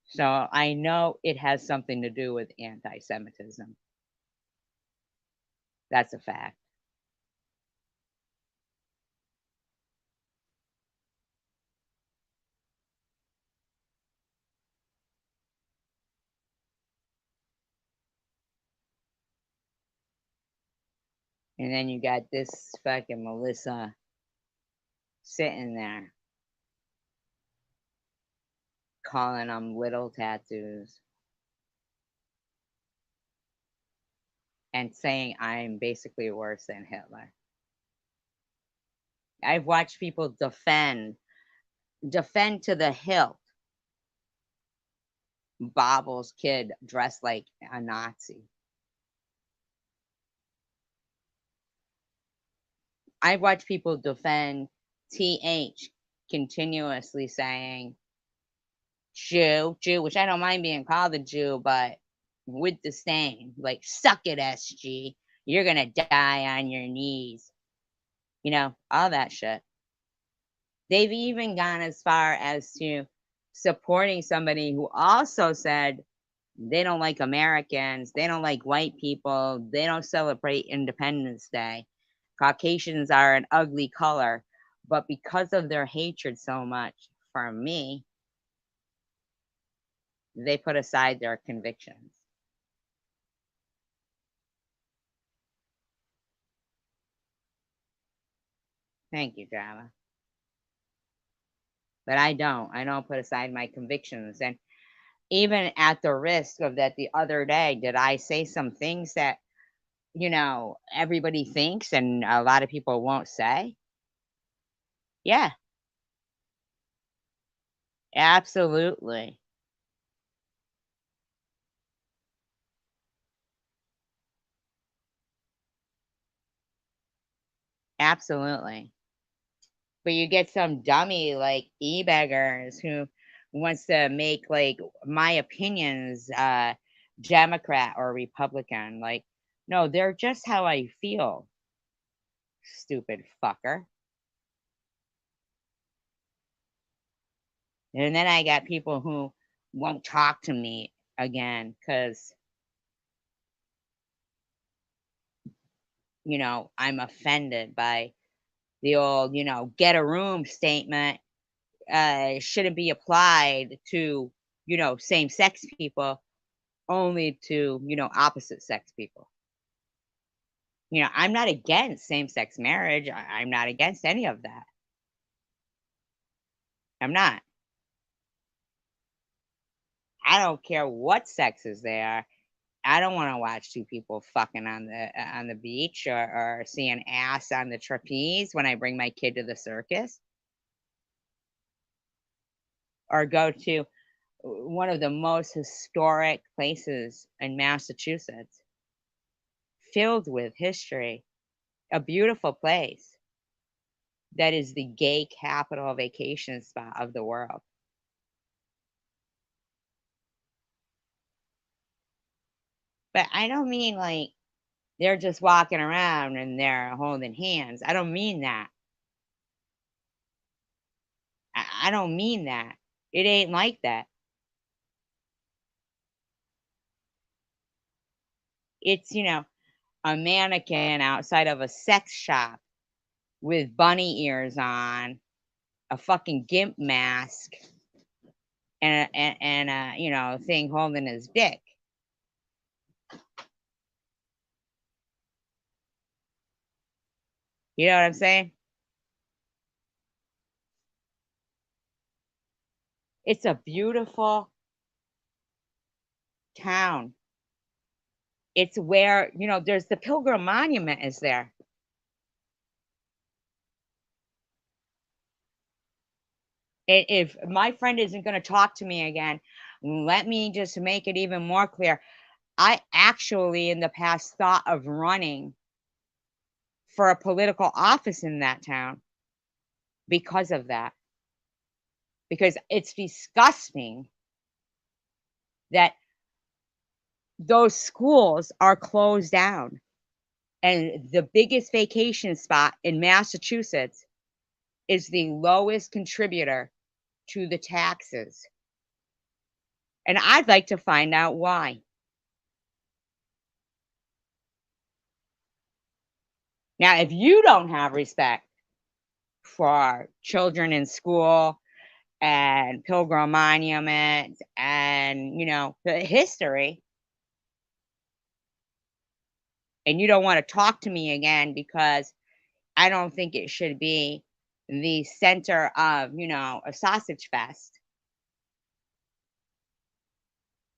So I know it has something to do with anti Semitism. That's a fact. And then you got this fucking Melissa sitting there calling them little tattoos and saying I'm basically worse than Hitler. I've watched people defend to the hilt Bobble's kid dressed like a Nazi. I've watched people defend TH continuously saying Jew, which I don't mind being called a Jew, but with disdain. Like, suck it, SG. You're gonna die on your knees. You know, all that shit. They've even gone as far as to supporting somebody who also said they don't like Americans, they don't like white people, they don't celebrate Independence Day. Caucasians are an ugly color, but because of their hatred so much for me, they put aside their convictions. Thank you, Java. But I don't. I don't put aside my convictions. And even at the risk of that, the other day, did I say some things that, everybody thinks and a lot of people won't say? Yeah, absolutely. Absolutely. But you get some dummy like e-beggars who wants to make like my opinions Democrat or Republican. Like, no, they're just how I feel, stupid fucker. And then I got people who won't talk to me again because, I'm offended by the old, get a room statement shouldn't be applied to, same sex people, only to, opposite sex people. I'm not against same sex marriage. I'm not against any of that. I'm not. I don't care what sexes they are. I don't want to watch two people fucking on the beach or see an ass on the trapeze when I bring my kid to the circus or go to one of the most historic places in Massachusetts, filled with history, a beautiful place that is the gay capital vacation spot of the world. But I don't mean like they're just walking around and they're holding hands. I don't mean that. I don't mean that. It ain't like that. It's, a mannequin outside of a sex shop with bunny ears on, a fucking gimp mask, and a, thing holding his dick. You know what I'm saying? It's a beautiful town. It's where, there's the Pilgrim Monument is there. If my friend isn't going to talk to me again, let me just make it even more clear. I actually, in the past, thought of running for a political office in that town because of that. Because it's disgusting that those schools are closed down. And the biggest vacation spot in Massachusetts is the lowest contributor to the taxes. And I'd like to find out why. Now, if you don't have respect for children in school and Pilgrim Monument and, the history, and you don't want to talk to me again because I don't think it should be the center of, a sausage fest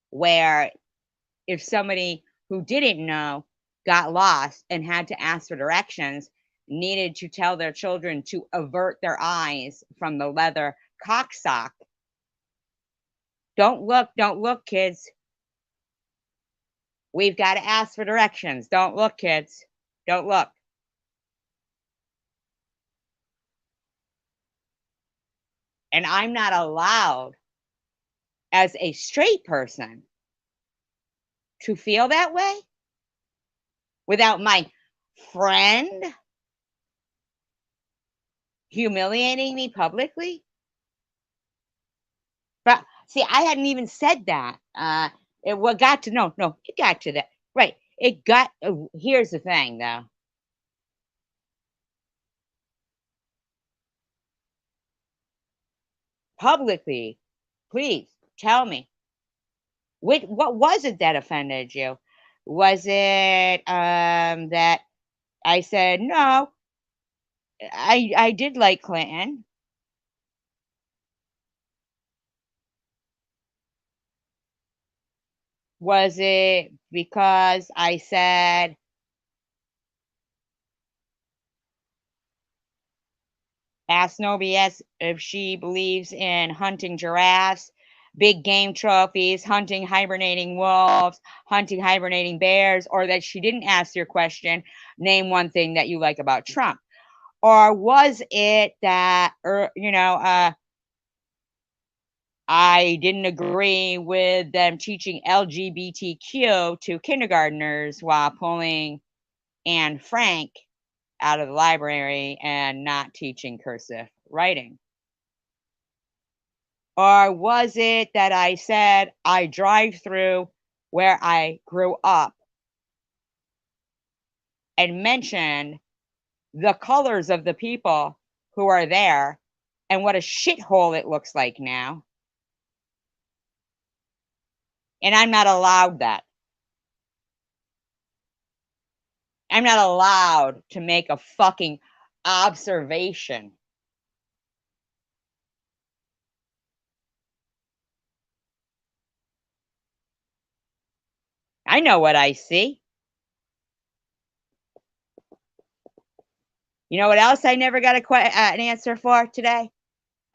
where if somebody who didn't know got lost and had to ask for directions, needed to tell their children to avert their eyes from the leather cock sock. Don't look, kids. We've got to ask for directions. Don't look, kids. Don't look. And I'm not allowed as a straight person to feel that way without my friend humiliating me publicly? But see, I hadn't even said that. What got to no, it got to that. Right. It got here's the thing though. Publicly, please tell me. What was it that offended you? Was it that I said no, I did like Clinton? Was it because I said ask no BS if she believes in hunting giraffes, big game trophies, hunting hibernating wolves, hunting hibernating bears, or that she didn't ask your question, name one thing that you like about Trump? Or was it that, I didn't agree with them teaching LGBTQ to kindergartners while pulling Anne Frank out of the library and not teaching cursive writing? Or was it that I said I drive through where I grew up and mentioned the colors of the people who are there and what a shithole it looks like now? And I'm not allowed that. I'm not allowed to make a fucking observation. I know what I see. You know what else I never got an answer for today?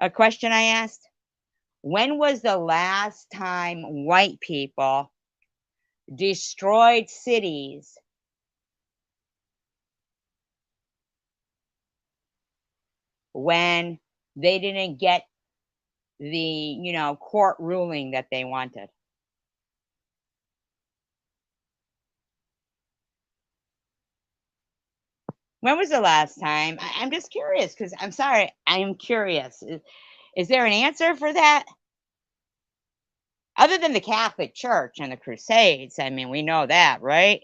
A question I asked. When was the last time white people destroyed cities when they didn't get the court ruling that they wanted? When was the last time? I'm just curious because I'm sorry, I'm curious. Is there an answer for that? Other than the Catholic Church and the Crusades, I mean, we know that, right?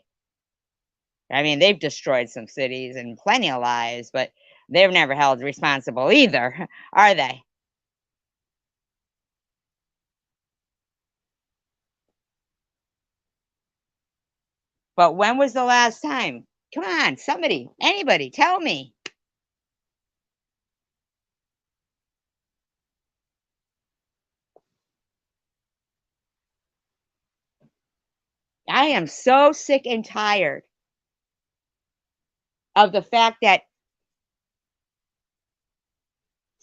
I mean, they've destroyed some cities and plenty of lives, but they've never held responsible either, are they? But when was the last time? Come on, somebody, anybody, tell me. I am so sick and tired of the fact that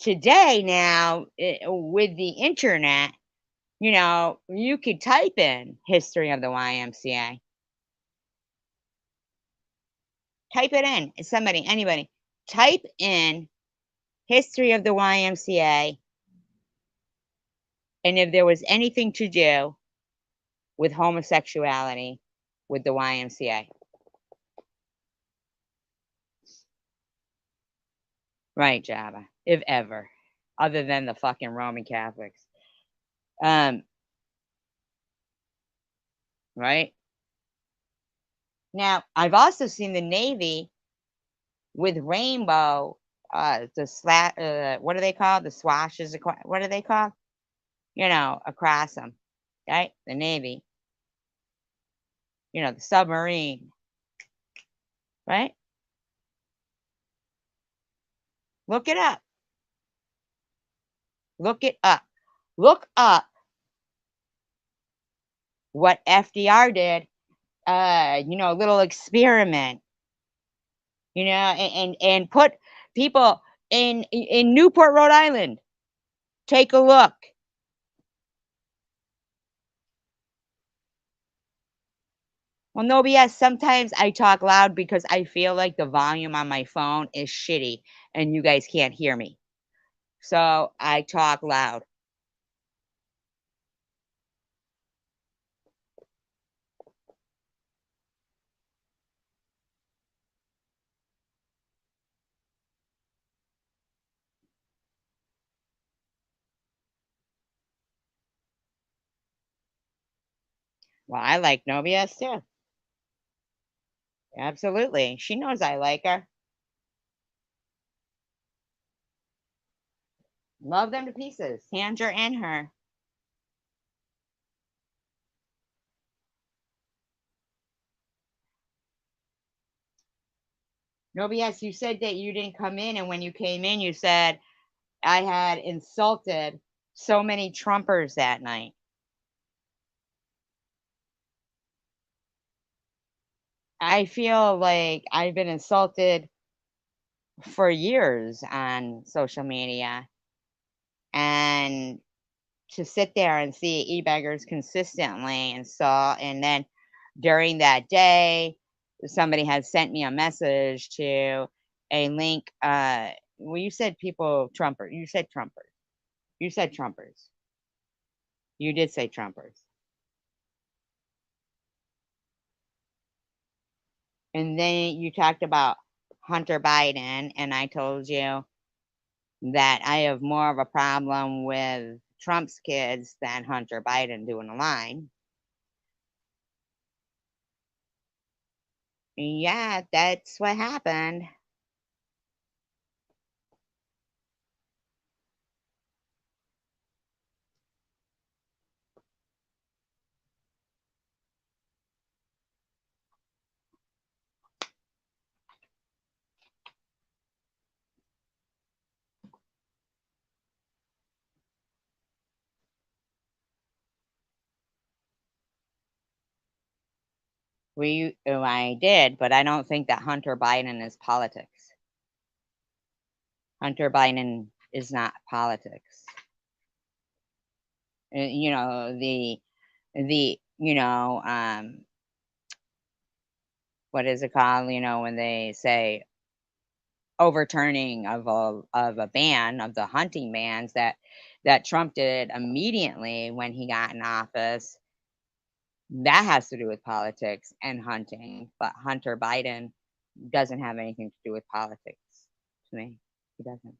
today now, with the internet, you could type in history of the YMCA. Type it in. Somebody, anybody, type in history of the YMCA. And if there was anything to do with homosexuality with the YMCA. Right, Java, if ever, other than the fucking Roman Catholics. Right? Now, I've also seen the Navy with rainbow, what are they called? The swashes, what are they called? Across them, right? The Navy, the submarine, right? Look it up. Look it up. Look up what FDR did, a little experiment, and put people in Newport, Rhode Island. Take a look. Well, no BS. Sometimes I talk loud because I feel like the volume on my phone is shitty and you guys can't hear me. So I talk loud. Well, I like No BS too. Absolutely. She knows I like her. Love them to pieces. Sandra and her. No BS. You said that you didn't come in, and when you came in, you said I had insulted so many Trumpers that night. I feel like I've been insulted for years on social media, and to sit there and see e-beggars consistently and saw, and then during that day somebody had sent me a message to a link. Well, you said people Trumper. You said Trumpers. You said Trumpers. You did say Trumpers. And then you talked about Hunter Biden, and I told you that I have more of a problem with Trump's kids than Hunter Biden doing a line. Yeah, that's what happened. I did, but I don't think that Hunter Biden is politics. Hunter Biden is not politics. You know, what is it called? You know, when they say overturning of a ban of the hunting bans that Trump did immediately when he got in office, that has to do with politics and hunting. But Hunter Biden doesn't have anything to do with politics to me. He doesn't.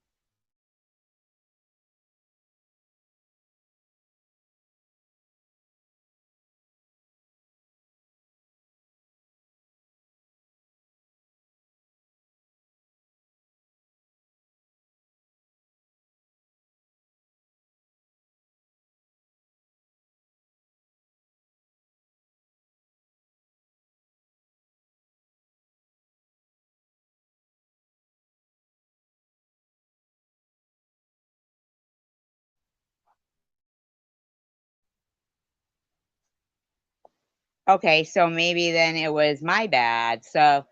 Okay, so maybe then it was my bad. So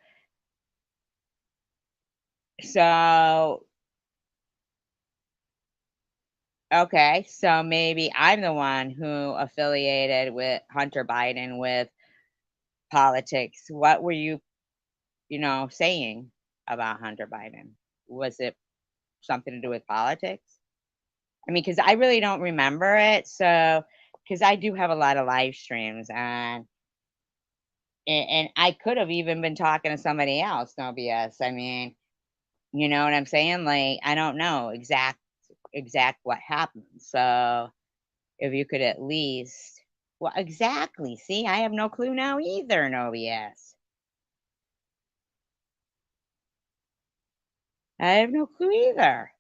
okay, so maybe I'm the one who affiliated with Hunter Biden with politics. What were you, saying about Hunter Biden? Was it something to do with politics? I mean, because I really don't remember it. So, because I do have a lot of live streams, and I could have even been talking to somebody else. No BS. I mean, you know what I'm saying? Like, I don't know exact what happened. So, if you could at least, well, exactly. See, I have no clue now either. No BS. I have no clue either.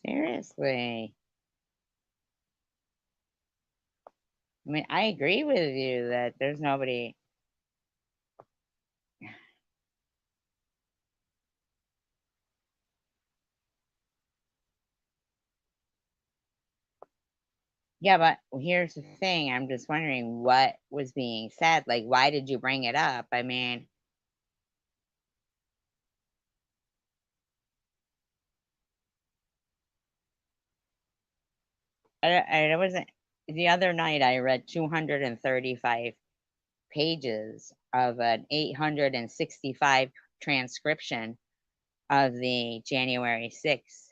Seriously. I mean, I agree with you that there's nobody. Yeah, but here's the thing. I'm just wondering what was being said. Like, why did you bring it up? I mean, I wasn't. The other night, I read 235 pages of an 865 transcription of the January 6th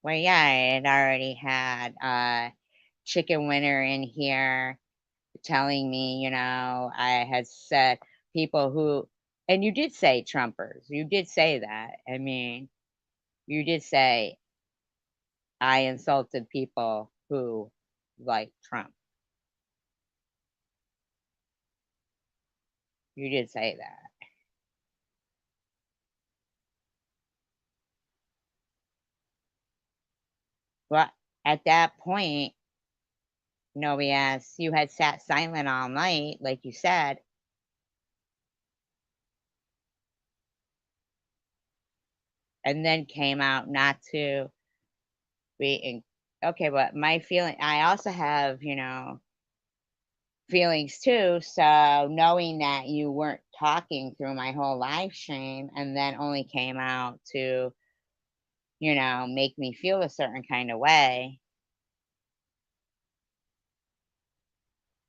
Well, yeah, I had already had Chicken Winner in here telling me, I had said people who, and you did say Trumpers. You did say that. I mean, you did say I insulted people who like Trump. You did say that. Well, at that point, no BS, you had sat silent all night, like you said, and then came out not to be in. Okay, but my feeling, I also have, feelings too. So knowing that you weren't talking through my whole live stream and then only came out to, make me feel a certain kind of way,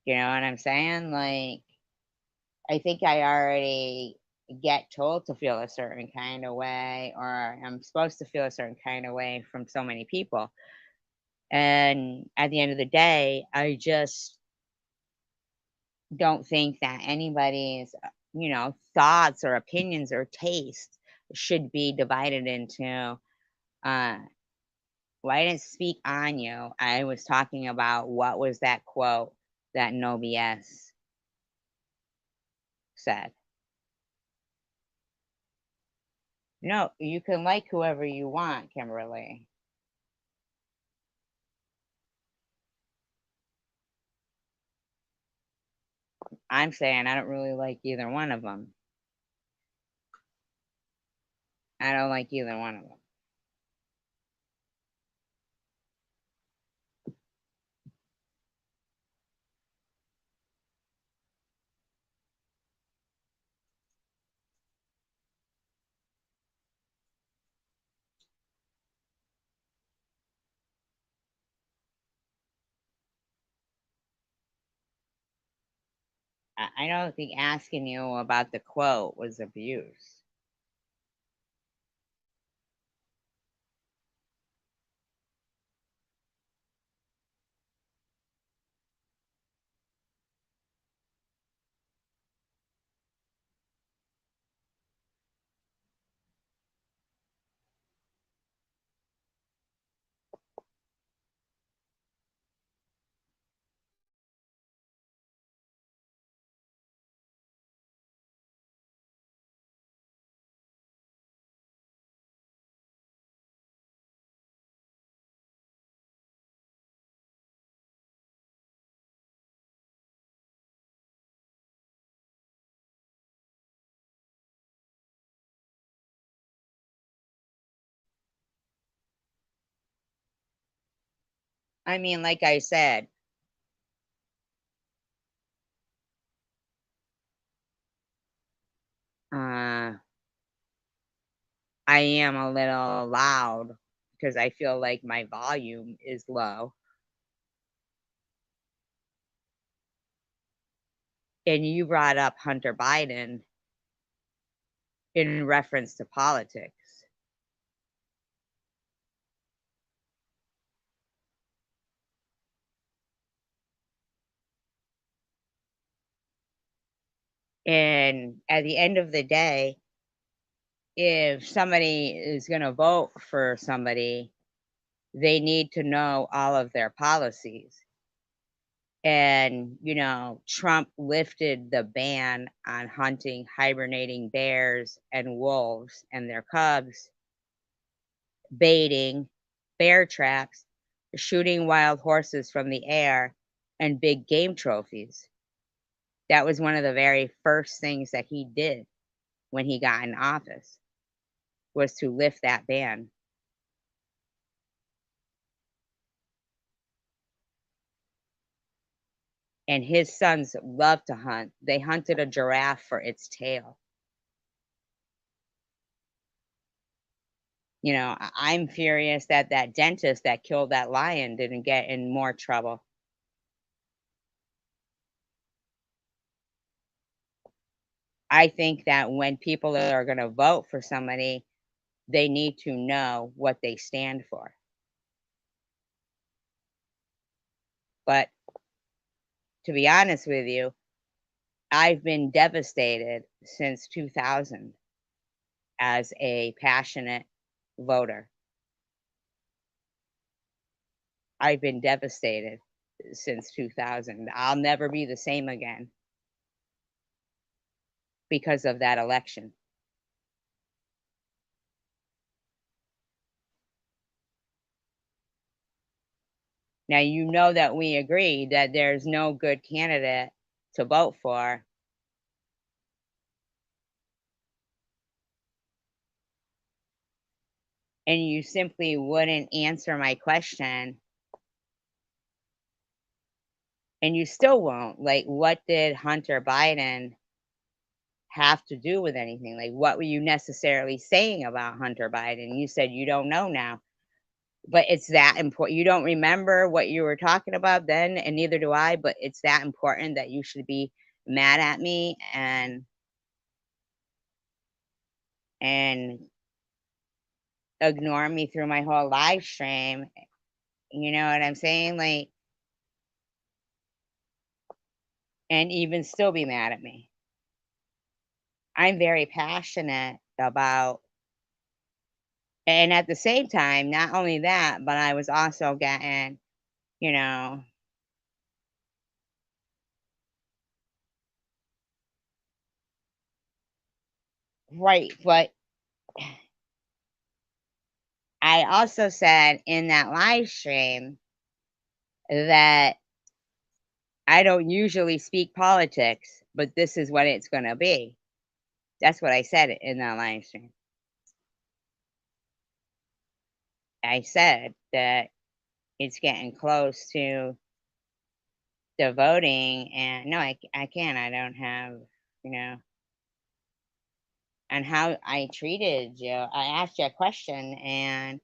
you know what I'm saying? Like, I think I already get told to feel a certain kind of way, or I'm supposed to feel a certain kind of way from so many people. And at the end of the day, I just don't think that anybody's, thoughts or opinions or taste should be divided into, uh, well, I didn't speak on you. I was talking about what was that quote that No BS said. No, you can like whoever you want, Kimberly. I'm saying I don't really like either one of them. I don't like either one of them. I don't think asking you about the quote was abuse. I mean, like I said, uh, I am a little loud because I feel like my volume is low. And you brought up Hunter Biden in reference to politics. And at the end of the day, if somebody is going to vote for somebody, they need to know all of their policies. And, Trump lifted the ban on hunting hibernating bears and wolves and their cubs, baiting, bear traps, shooting wild horses from the air, and big game trophies. That was one of the very first things that he did when he got in office, was to lift that ban. And his sons love to hunt. They hunted a giraffe for its tail. I'm furious that that dentist that killed that lion didn't get in more trouble. I think that when people are going to vote for somebody, they need to know what they stand for. But to be honest with you, I've been devastated since 2000 as a passionate voter. I've been devastated since 2000. I'll never be the same again because of that election. Now, you know that we agree that there's no good candidate to vote for. And you simply wouldn't answer my question. And you still won't. Like, what did Hunter Biden have to do with anything? Like, what were you necessarily saying about Hunter Biden? You said you don't know now. But it's that important. You don't remember what you were talking about then, and neither do I, but it's that important that you should be mad at me and ignore me through my whole live stream. You know what I'm saying? Like, and even still be mad at me. I'm very passionate about, and at the same time, not only that, but I was also getting, you know, right. But I also said in that live stream that I don't usually speak politics, but this is what it's going to be. That's what I said in that live stream. I said that it's getting close to the voting, and no, I can't. I don't have, you know, and how I treated you. I asked you a question, and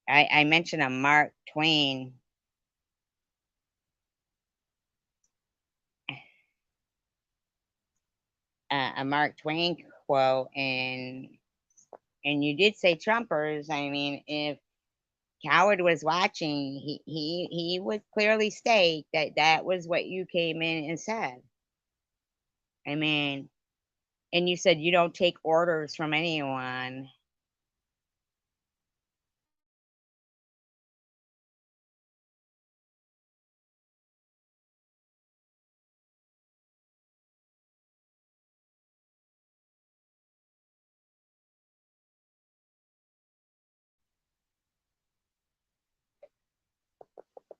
I mentioned a Mark Twain. A Mark Twain quote, and you did say Trumpers. I mean, if Coward was watching, he would clearly state that that was what you came in and said. I mean, and you said you don't take orders from anyone.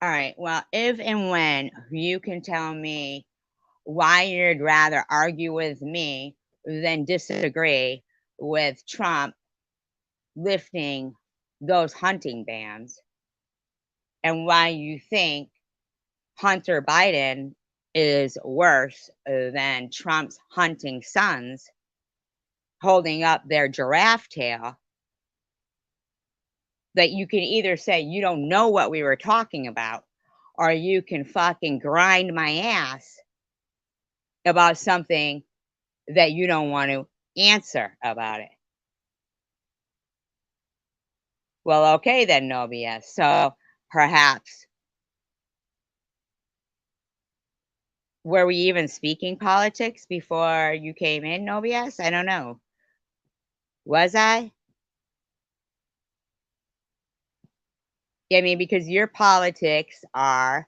All right. Well, if and when you can tell me why you'd rather argue with me than disagree with Trump lifting those hunting bans, and why you think Hunter Biden is worse than Trump's hunting sons holding up their giraffe tail, that you can either say you don't know what we were talking about, or you can fucking grind my ass about something that you don't want to answer about it. Well, okay then, no BS. So perhaps, were we even speaking politics before you came in, no BS? I don't know. Was I? Yeah, I mean, because your politics are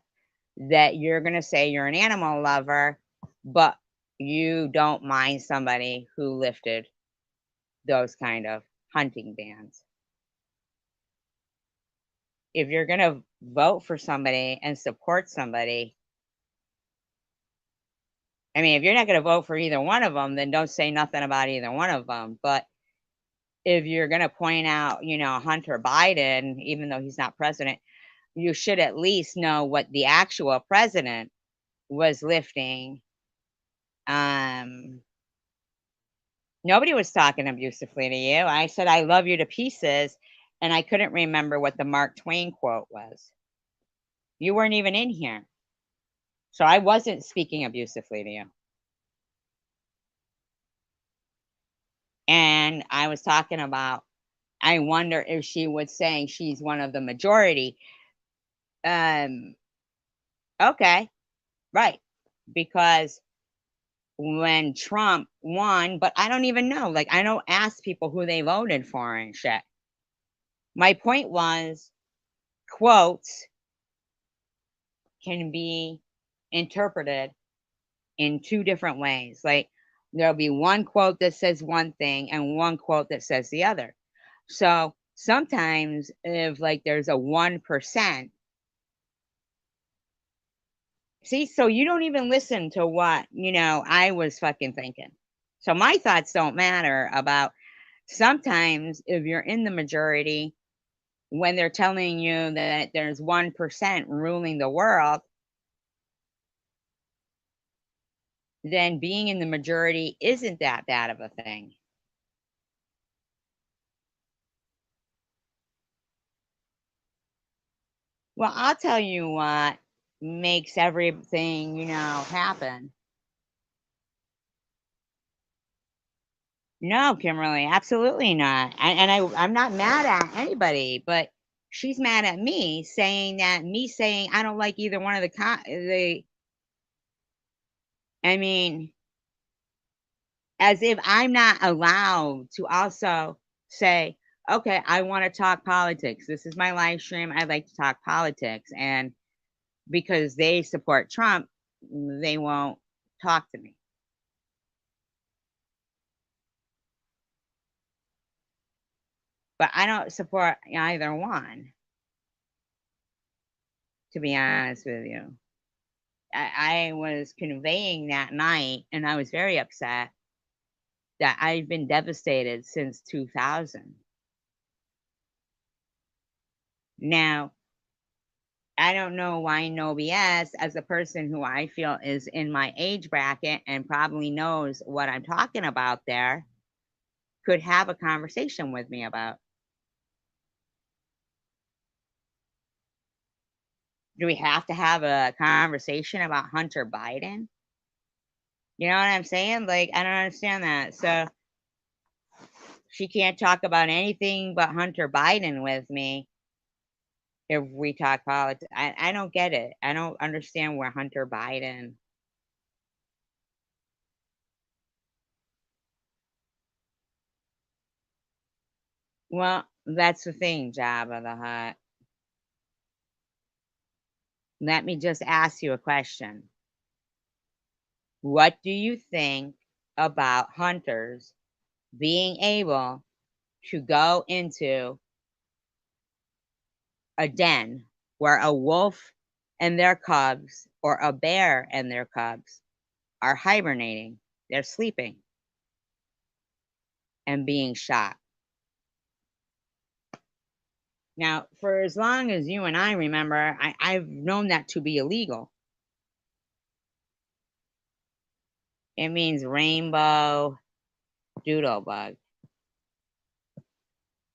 that you're going to say you're an animal lover, but you don't mind somebody who lifted those kind of hunting bans. If you're going to vote for somebody and support somebody, I mean, if you're not going to vote for either one of them, then don't say nothing about either one of them. But if you're going to point out, you know, Hunter Biden, even though he's not president, you should at least know what the actual president was lifting. Nobody was talking abusively to you. I said, I love you to pieces. And I couldn't remember what the Mark Twain quote was. You weren't even in here. So I wasn't speaking abusively to you. And I was talking about, I wonder if she was saying she's one of the majority. Okay, right. Because when Trump won, but I don't even know, like, I don't ask people who they voted for and shit. My point was, quotes can be interpreted in two different ways. Like, there'll be one quote that says one thing and one quote that says the other. So sometimes, if like there's a 1%, see, so you don't even listen to what, I was fucking thinking. So my thoughts don't matter about sometimes if you're in the majority when they're telling you that there's 1% ruling the world, then being in the majority isn't that bad of a thing. Well, I'll tell you what makes everything, happen. No, Kimberly, absolutely not. I'm not mad at anybody, but she's mad at me saying I don't like either one of I mean, as if I'm not allowed to also say, okay, I want to talk politics. This is my live stream. I like to talk politics. And because they support Trump, they won't talk to me. But I don't support either one, to be honest with you. I was conveying that night, and I was very upset that I've been devastated since 2000. Now, I don't know why no BS, as a person who I feel is in my age bracket and probably knows what I'm talking about there, could have a conversation with me about. Do we have to have a conversation about Hunter Biden? You know what I'm saying? Like, I don't understand that. So she can't talk about anything but Hunter Biden with me if we talk politics. I don't get it. I don't understand where Hunter Biden. Well, that's the thing, Jabba the Hutt. Let me just ask you a question. What do you think about hunters being able to go into a den where a wolf and their cubs or a bear and their cubs are hibernating? They're sleeping and being shot. Now, for as long as you and I remember, I've known that to be illegal. It means rainbow doodle bug.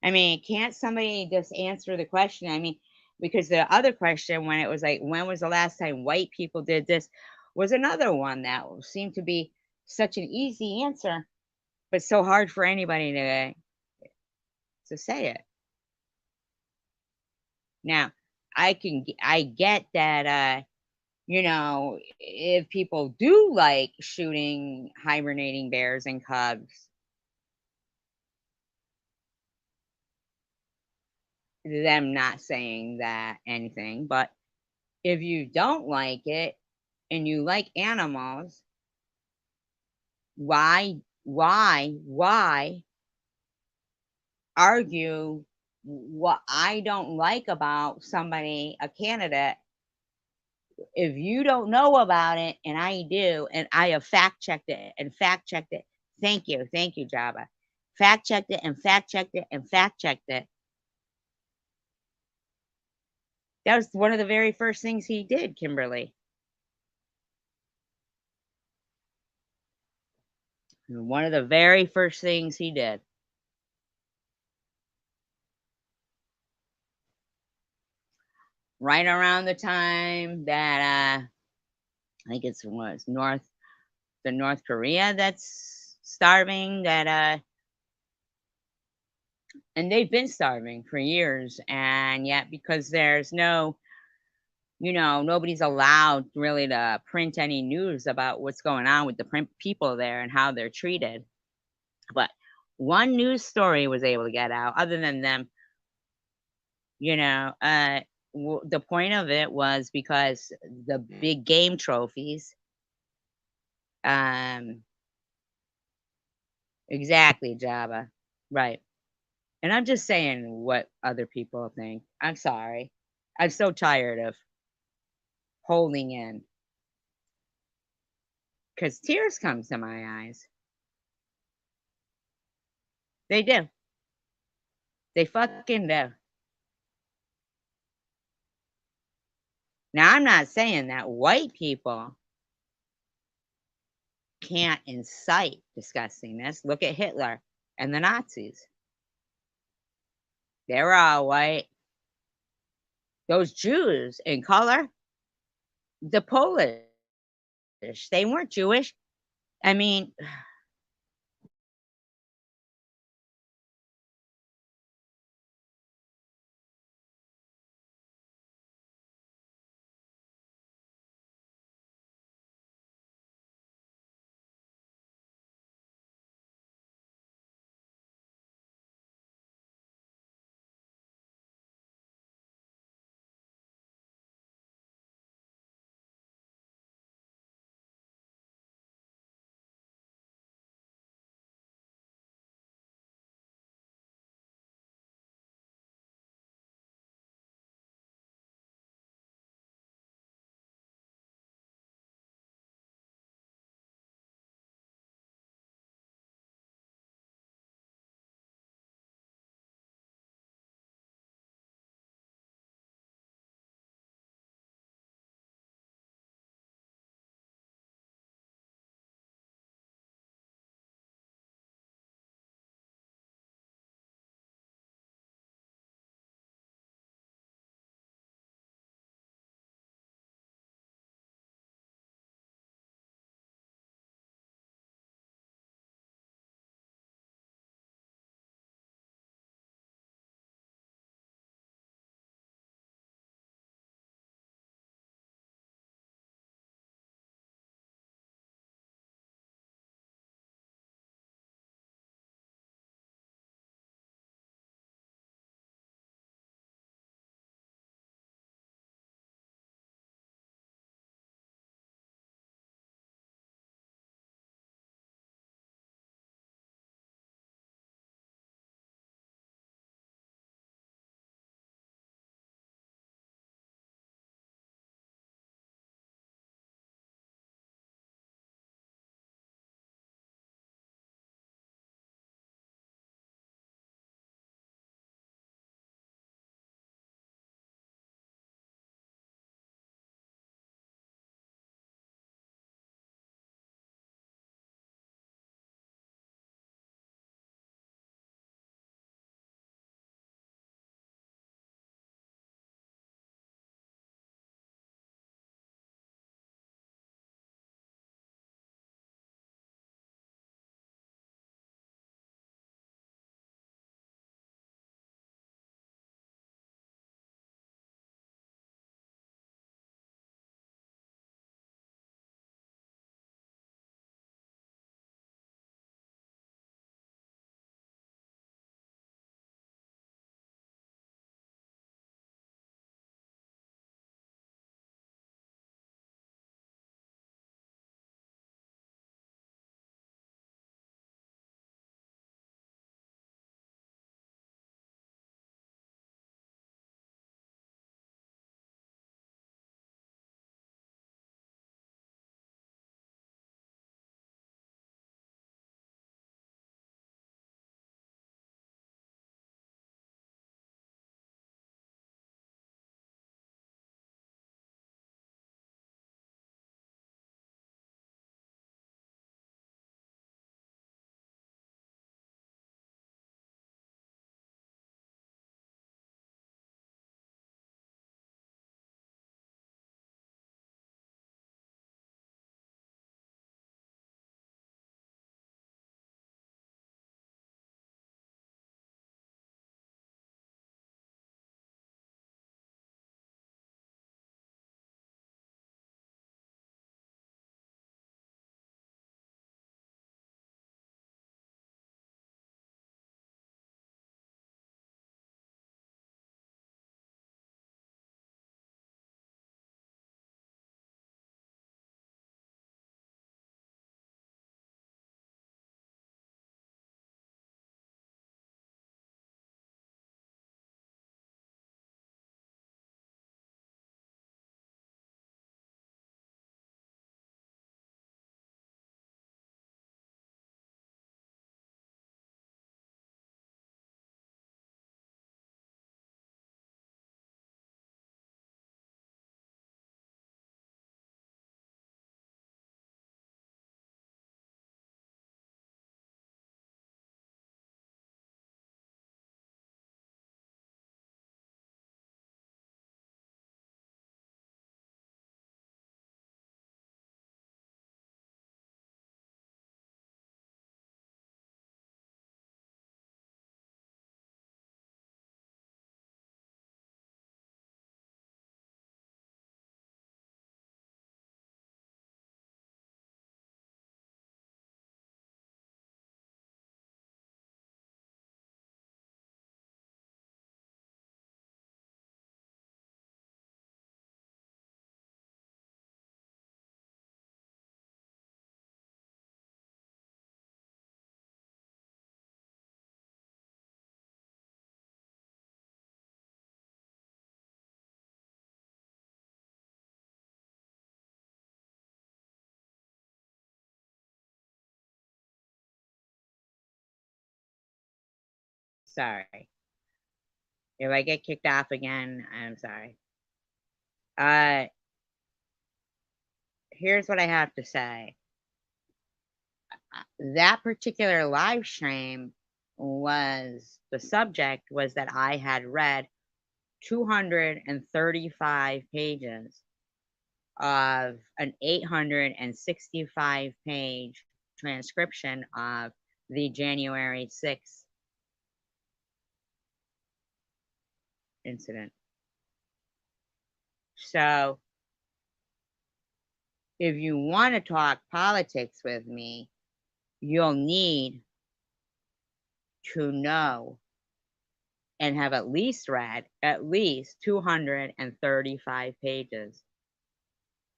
I mean, can't somebody just answer the question? I mean, because the other question, when it was like, when was the last time white people did this, was another one that seemed to be such an easy answer, but so hard for anybody to say it. Now, I get that if people do like shooting hibernating bears and cubs, them not saying that anything, but if you don't like it and you like animals, why argue what I don't like about somebody, a candidate, if you don't know about it and I do, and I have fact checked it and fact checked it. Thank you, Jabba. Fact checked it and fact checked it and fact checked it. That was one of the very first things he did, Kimberly. One of the very first things he did. Right around the time that I think it's was North Korea that's starving, that and they've been starving for years, and yet because there's no nobody's allowed really to print any news about what's going on with the print people there and how they're treated. But one news story was able to get out. Other than them, you know, uh, the point of it was because the big game trophies. Um, exactly, Java. Right. And I'm just saying what other people think. I'm sorry. I'm so tired of holding in because tears come to my eyes. They do. They fucking do. Now, I'm not saying that white people can't incite disgustingness. Look at Hitler and the Nazis. They were all white. Those Jews in color, the Polish, they weren't Jewish. I mean, sorry. If I get kicked off again, I'm sorry. Here's what I have to say. That particular live stream was the subject was that I had read 235 pages of an 865 page transcription of the January 6th incident. So, if you want to talk politics with me, you'll need to know and have at least read at least 235 pages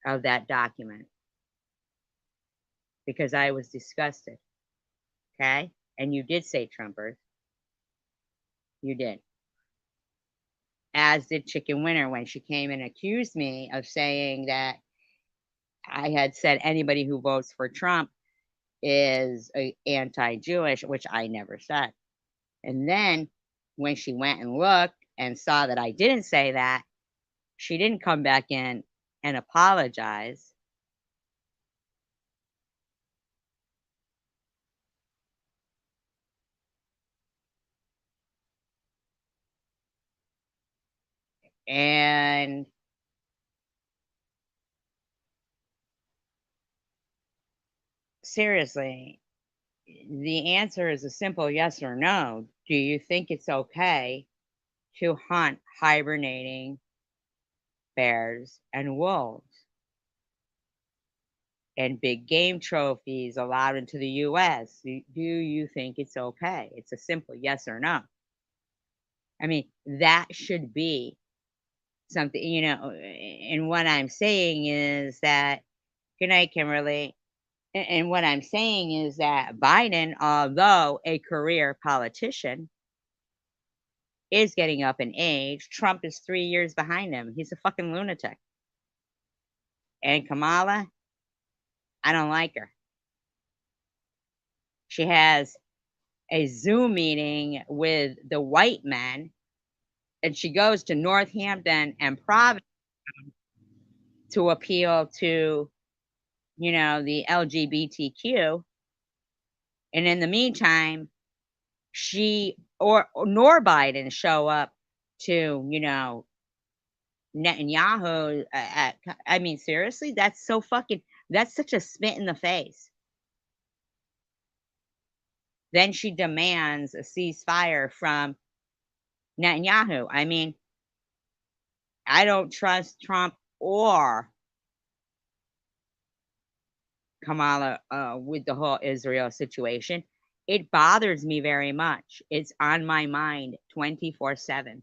of that document because I was disgusted. Okay? And you did say Trumpers. You did. As did Chicken Winner when she came and accused me of saying that I had said anybody who votes for Trump is anti-Jewish, which I never said. And then when she went and looked and saw that I didn't say that, she didn't come back in and apologize. And seriously, the answer is a simple yes or no. Do you think it's okay to hunt hibernating bears and wolves and big game trophies allowed into the US? Do you think it's okay? It's a simple yes or no. I mean, that should be something, and what I'm saying is that, good night, Kimberly. And what I'm saying is that Biden, although a career politician, is getting up in age. Trump is 3 years behind him. He's a fucking lunatic. And Kamala, I don't like her. She has a Zoom meeting with the white men, and she goes to Northampton and Providence to appeal to, the LGBTQ. And in the meantime, she nor Biden show up to, Netanyahu. I mean, seriously, that's such a spit in the face. Then she demands a ceasefire from Netanyahu. I mean, I don't trust Trump or Kamala with the whole Israel situation. It bothers me very much. It's on my mind 24/7.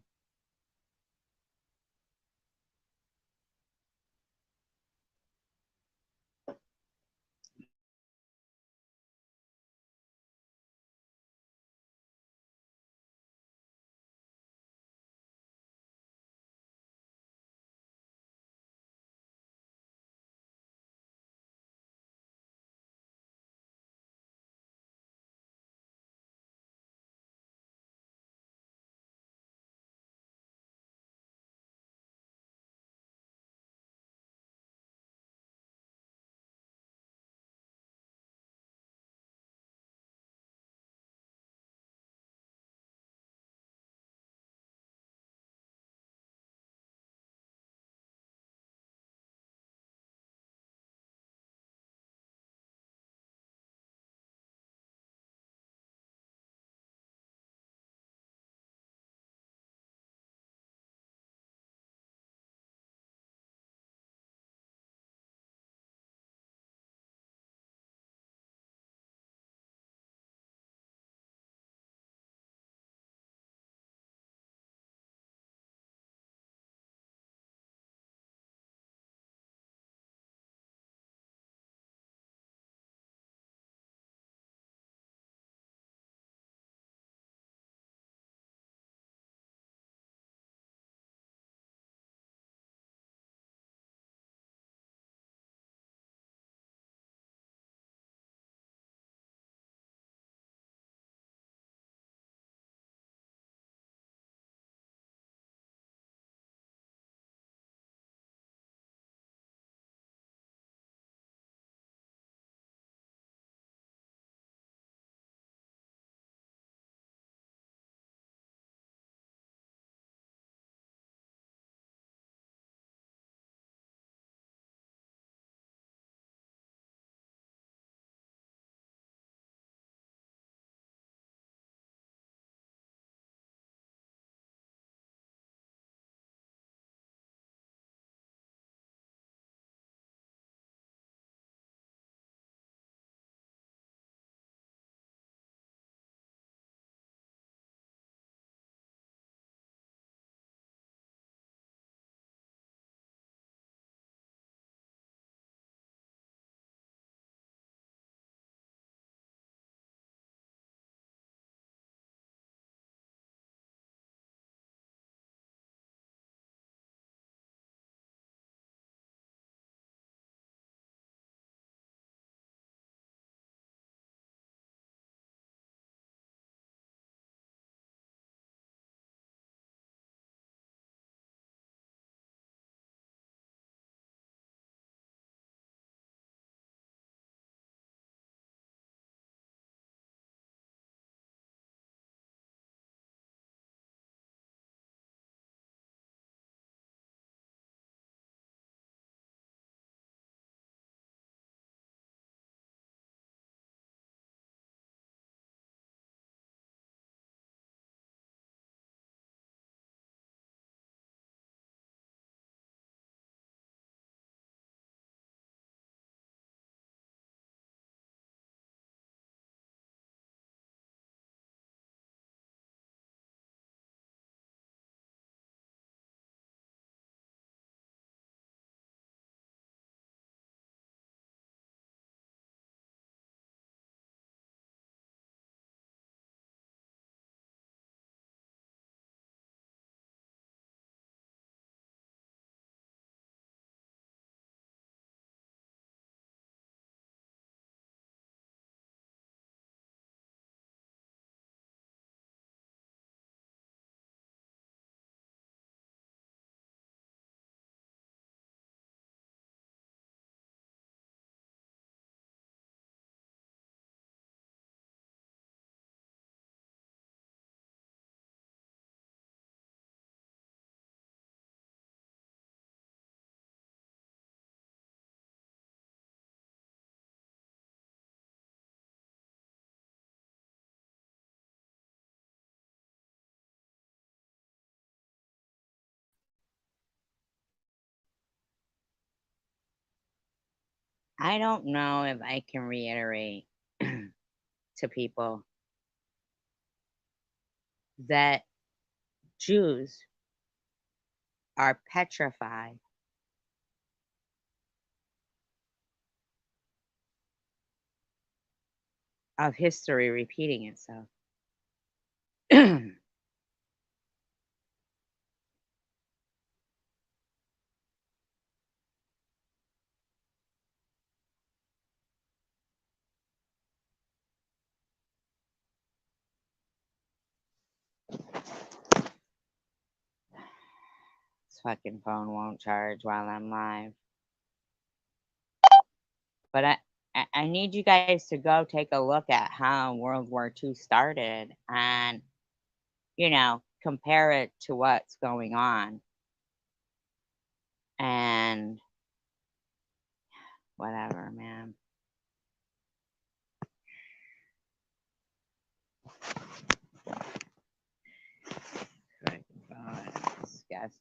I don't know if I can reiterate to people that Jews are petrified of history repeating itself. It's fucking phone won't charge while I'm live. But I need you guys to go take a look at how World War II started and, compare it to what's going on. And whatever, man. Fucking phone is disgusting.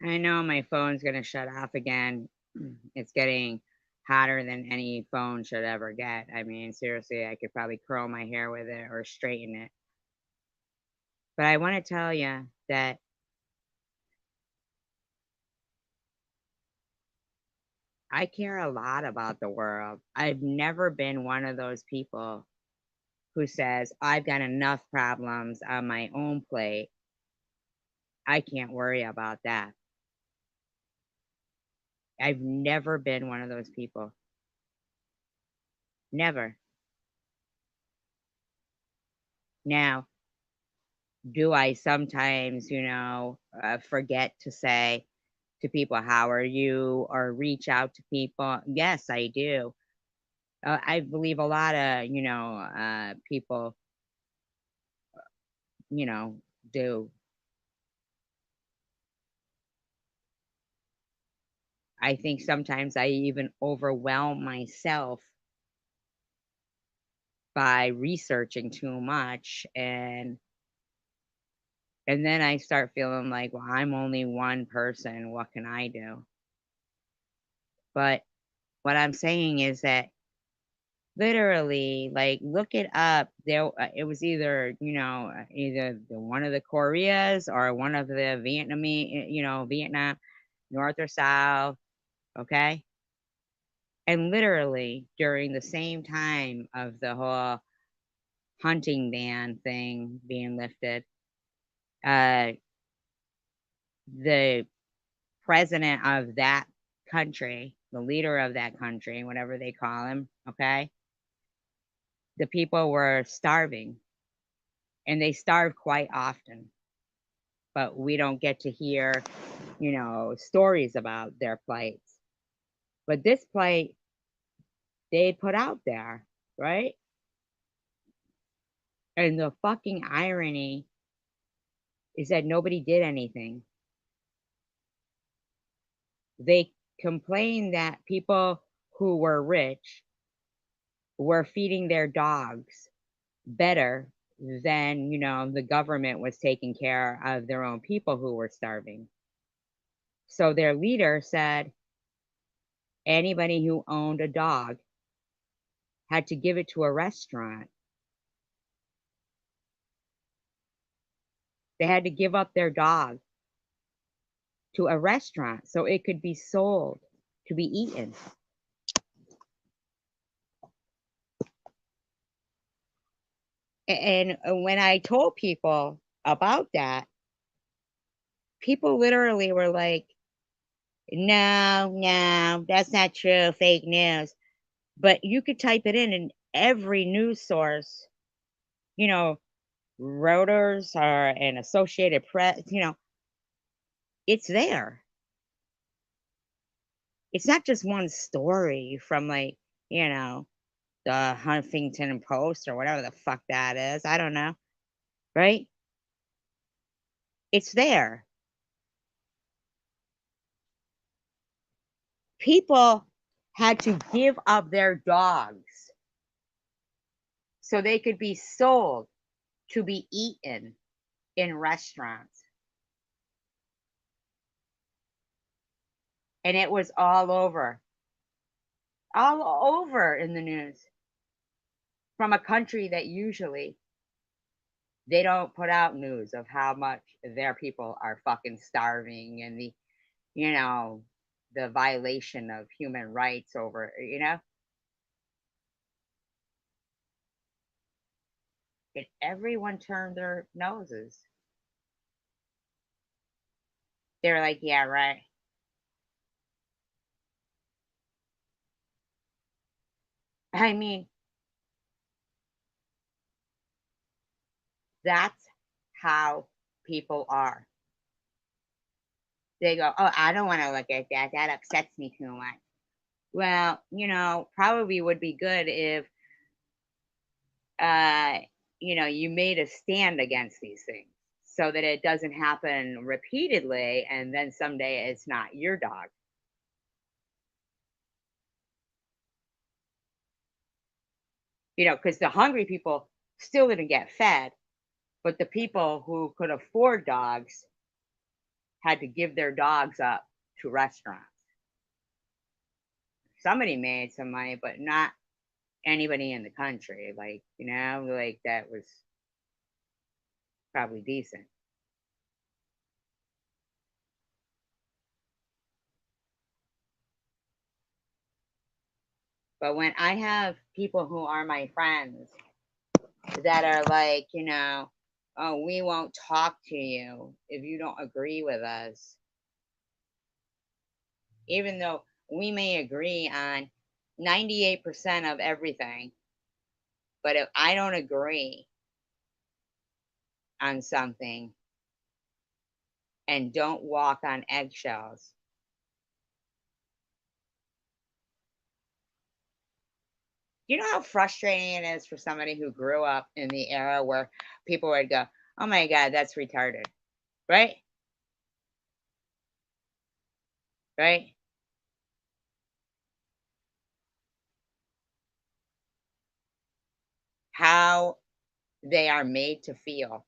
I know my phone's gonna shut off again. It's getting hotter than any phone should ever get. I mean, seriously, I could probably curl my hair with it or straighten it. But I want to tell you that I care a lot about the world. I've never been one of those people who says, I've got enough problems on my own plate. I can't worry about that. I've never been one of those people. Never. Now, do I sometimes, forget to say to people, how are you? Or reach out to people? Yes, I do. I believe a lot of, people, you know, do. I think sometimes I even overwhelm myself by researching too much, and then I start feeling like, well, I'm only one person. What can I do? But what I'm saying is that literally, like, look it up. There, it was either, either one of the Koreas or one of the Vietnamese, Vietnam, North or South. Okay. And literally during the same time of the whole hunting ban thing being lifted, uh, the president of that country, the leader of that country, whatever they call him, okay, the people were starving and they starve quite often, but we don't get to hear, stories about their plights. But this plight they put out there, right? And the fucking irony is that nobody did anything. They complained that people who were rich were feeding their dogs better than, the government was taking care of their own people who were starving. So their leader said anybody who owned a dog had to give it to a restaurant. They had to give up their dog to a restaurant so it could be sold to be eaten. And when I told people about that, people literally were like, no, no, that's not true, fake news. But you could type it in every news source, you know, Reuters or an Associated Press, it's there. It's not just one story from like, the Huffington Post or whatever the fuck that is. I don't know. Right? It's there. People had to give up their dogs so they could be sold to be eaten in restaurants. And it was all over in the news from a country that usually they don't put out news of how much their people are fucking starving and you know, the violation of human rights over. And everyone turned their noses. They're like, yeah, right. I mean, that's how people are. They go, oh, I don't want to look at that. That upsets me too much. Well, probably would be good if, uh, you made a stand against these things so that it doesn't happen repeatedly and then someday it's not your dog. Because the hungry people still didn't get fed, but the people who could afford dogs had to give their dogs up to restaurants. Somebody made some money, but not anybody in the country. Like, like that was probably decent. But when I have people who are my friends that are like, oh, we won't talk to you if you don't agree with us, even though we may agree on 98% of everything, but if I don't agree on something and don't walk on eggshells, you know how frustrating it is for somebody who grew up in the era where people would go, oh my God, that's retarded, right? Right? How they are made to feel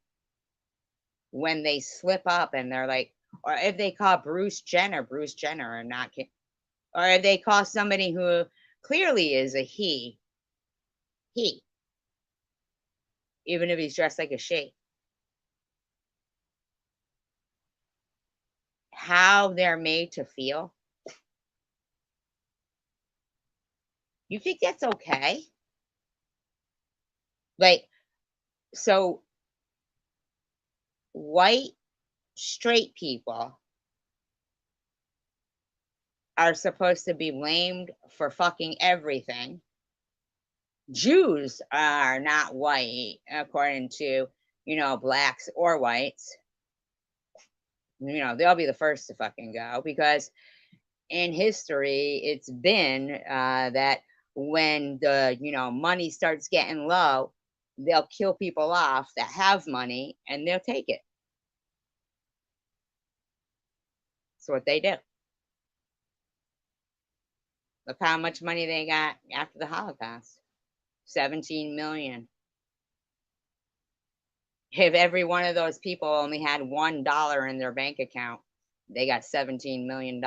when they slip up and they're like, or if they call Bruce Jenner, and not, or if they call somebody who clearly is a he, even if he's dressed like a she, how they're made to feel. You think that's okay? Like, so white straight people are supposed to be blamed for fucking everything. Jews are not white, according to, blacks or whites. They'll be the first to fucking go because in history, it's been that when the, money starts getting low, they'll kill people off that have money and they'll take it. That's what they do. Look how much money they got after the Holocaust. 17 million. If every one of those people only had $1 in their bank account, they got $17 million.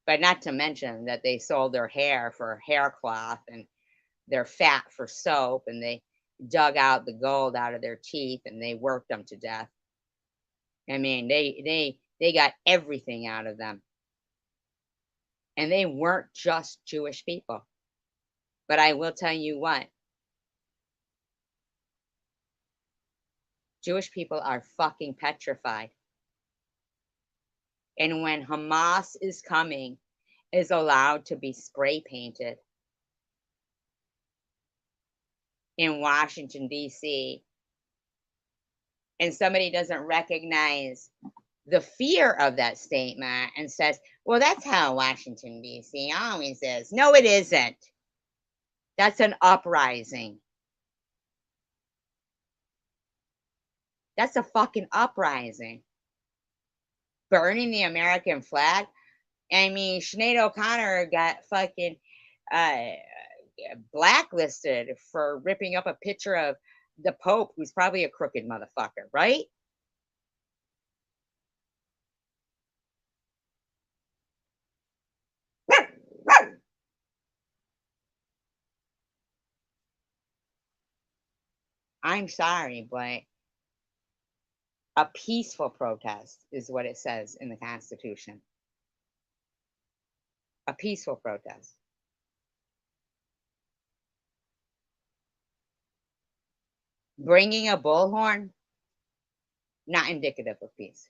But not to mention that they sold their hair for hair cloth and their fat for soap, and they dug out the gold out of their teeth and they worked them to death. I mean, they got everything out of them. And they weren't just Jewish people. But I will tell you what, Jewish people are fucking petrified. And when Hamas is coming, is allowed to be spray painted in Washington, D.C., and somebody doesn't recognize the fear of that statement and says, well, that's how Washington, D.C. always is. No, it isn't. That's an uprising. That's a fucking uprising. Burning the American flag. I mean, Sinead O'Connor got fucking blacklisted for ripping up a picture of the Pope, who's probably a crooked motherfucker, right? I'm sorry, but a peaceful protest is what it says in the Constitution. A peaceful protest. Bringing a bullhorn, not indicative of peace.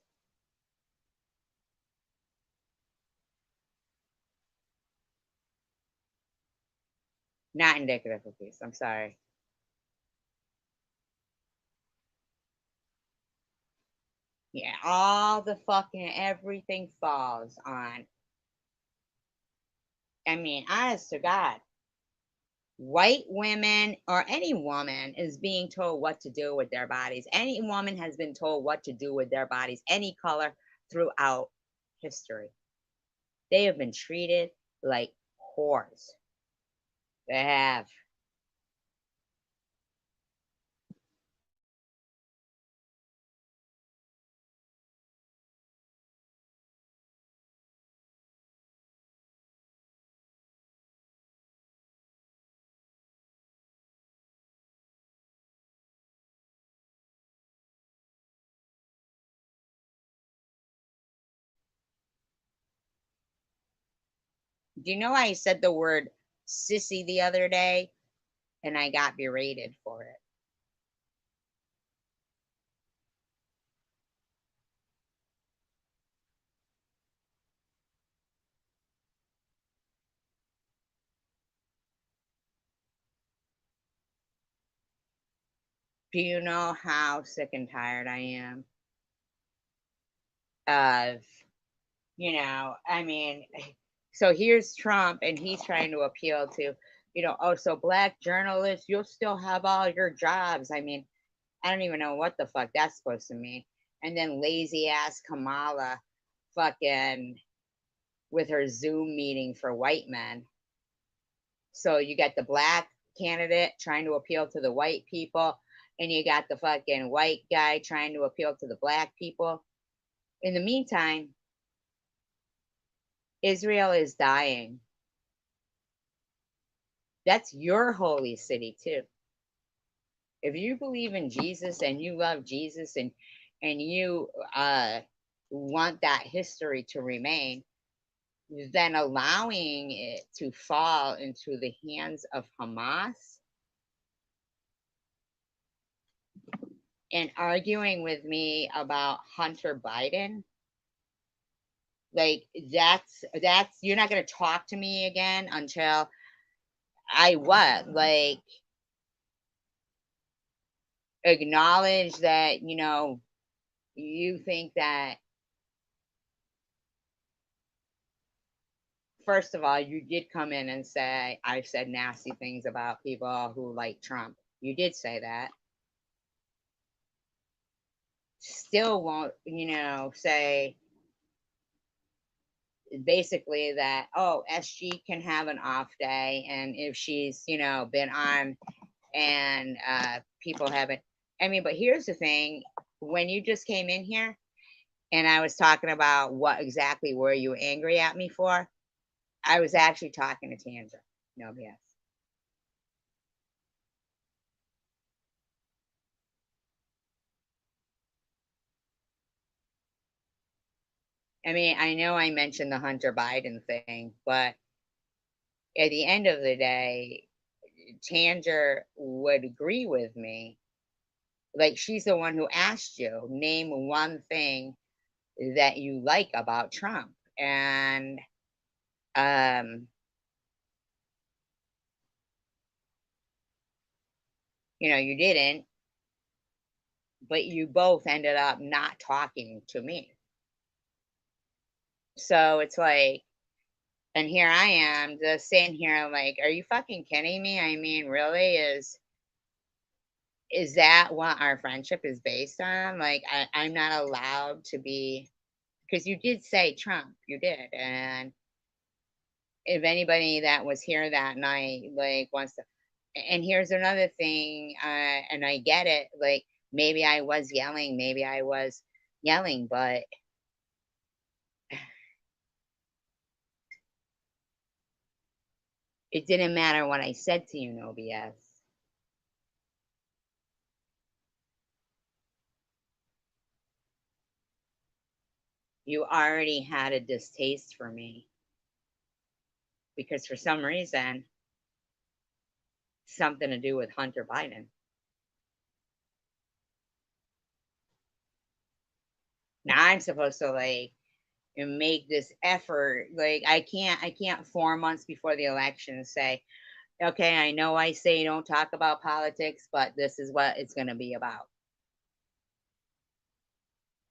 Not indicative of peace. I'm sorry. Yeah, all the fucking everything falls on. I mean, honest to God, white women or any woman is being told what to do with their bodies. Any woman has been told what to do with their bodies, any color throughout history. They have been treated like whores. They have. Do you know I said the word sissy the other day and I got berated for it? Do you know how sick and tired I am of, I mean, so here's Trump and he's trying to appeal to, oh, so black journalists, you'll still have all your jobs. I mean, I don't even know what the fuck that's supposed to mean. And then lazy ass Kamala fucking with her Zoom meeting for white men. So you got the black candidate trying to appeal to the white people, and you got the fucking white guy trying to appeal to the black people. In the meantime, Israel is dying. That's your holy city too. If you believe in Jesus and you love Jesus and you want that history to remain, then allowing it to fall into the hands of Hamas and arguing with me about Hunter Biden, like that's you're not going to talk to me again until I what? Like acknowledge that, you think that first of all, you did come in and say I said nasty things about people who like Trump. You did say that. Still won't, say basically that, oh, SG can have an off day. And if she's, been on and people haven't. I mean, but here's the thing when you just came in here and I was talking about what exactly were you angry at me for, I was actually talking to Tandra. No BS. I mean, I know I mentioned the Hunter Biden thing, but at the end of the day, Tanger would agree with me. Like, she's the one who asked you, name one thing that you like about Trump. And, um, you didn't, but you both ended up not talking to me. So it's like, and here I am just sitting here like, are you fucking kidding me? I mean, really, is that what our friendship is based on? Like, I'm not allowed to be, because you did say Trump, you did. And if anybody that was here that night, like, wants to, and here's another thing, and I get it, like, maybe I was yelling, but it didn't matter what I said to you, no BS. You already had a distaste for me because for some reason, something to do with Hunter Biden. Now I'm supposed to like make this effort. Like I can't 4 months before the election say, okay, I know I say don't talk about politics, but this is what it's going to be about.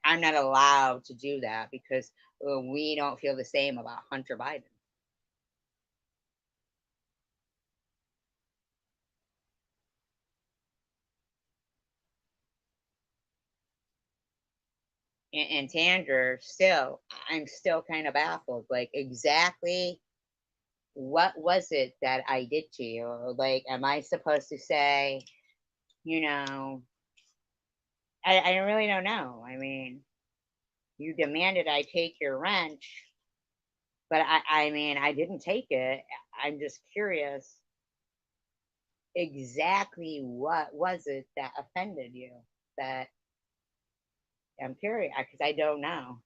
I'm not allowed to do that because we don't feel the same about Hunter Biden. And Tander, still, I'm still kind of baffled. Like, exactly what was it that I did to you? Like, am I supposed to say, you know, I really don't know. I mean, you demanded I take your wrench, but I mean, I didn't take it. I'm just curious exactly what was it that offended you? That I'm curious because I don't know.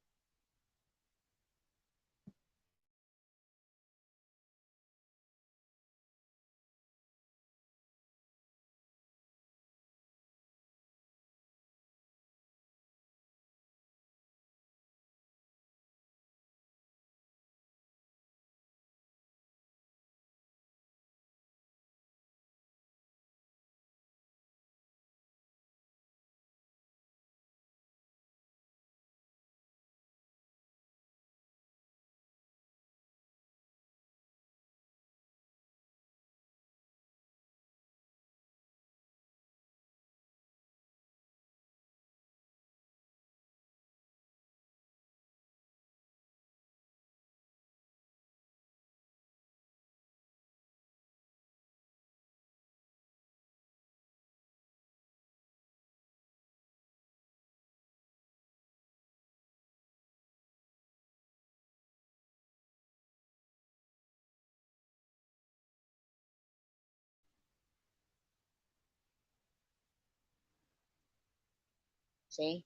See?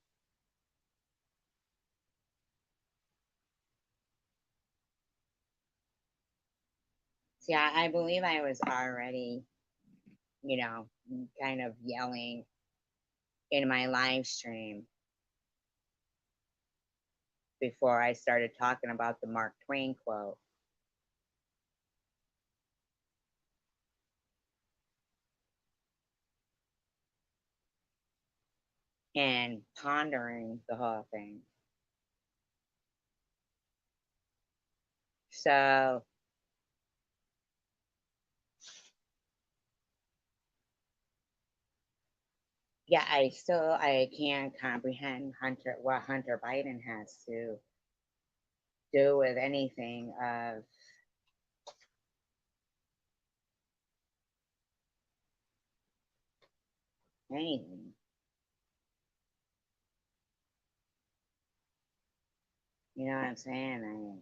See, I believe I was already, you know, kind of yelling in my live stream before I started talking about the Mark Twain quote. And pondering the whole thing. So, yeah, I can't comprehend what Hunter Biden has to do with anything of anything. You know what I'm saying?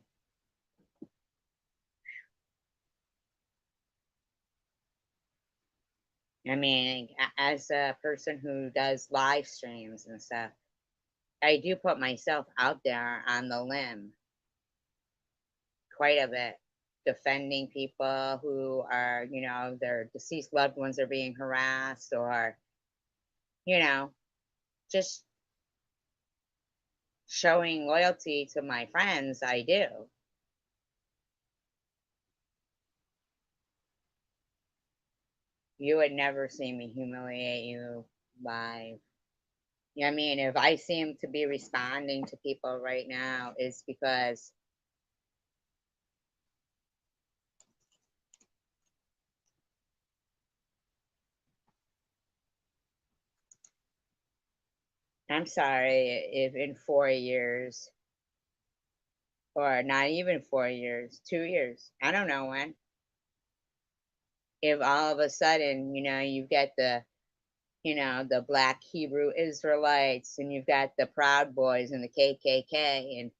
I mean, as a person who does live streams and stuff, I do put myself out there on the limb quite a bit, defending people who are, their deceased loved ones are being harassed, or, you know, just showing loyalty to my friends. I do. You would never see me humiliate you live. I mean, if I seem to be responding to people right now, it's because I'm sorry if in 4 years, or not even 4 years, 2 years, I don't know when, if all of a sudden, you get the black Hebrew Israelites, and you've got the Proud Boys and the KKK, and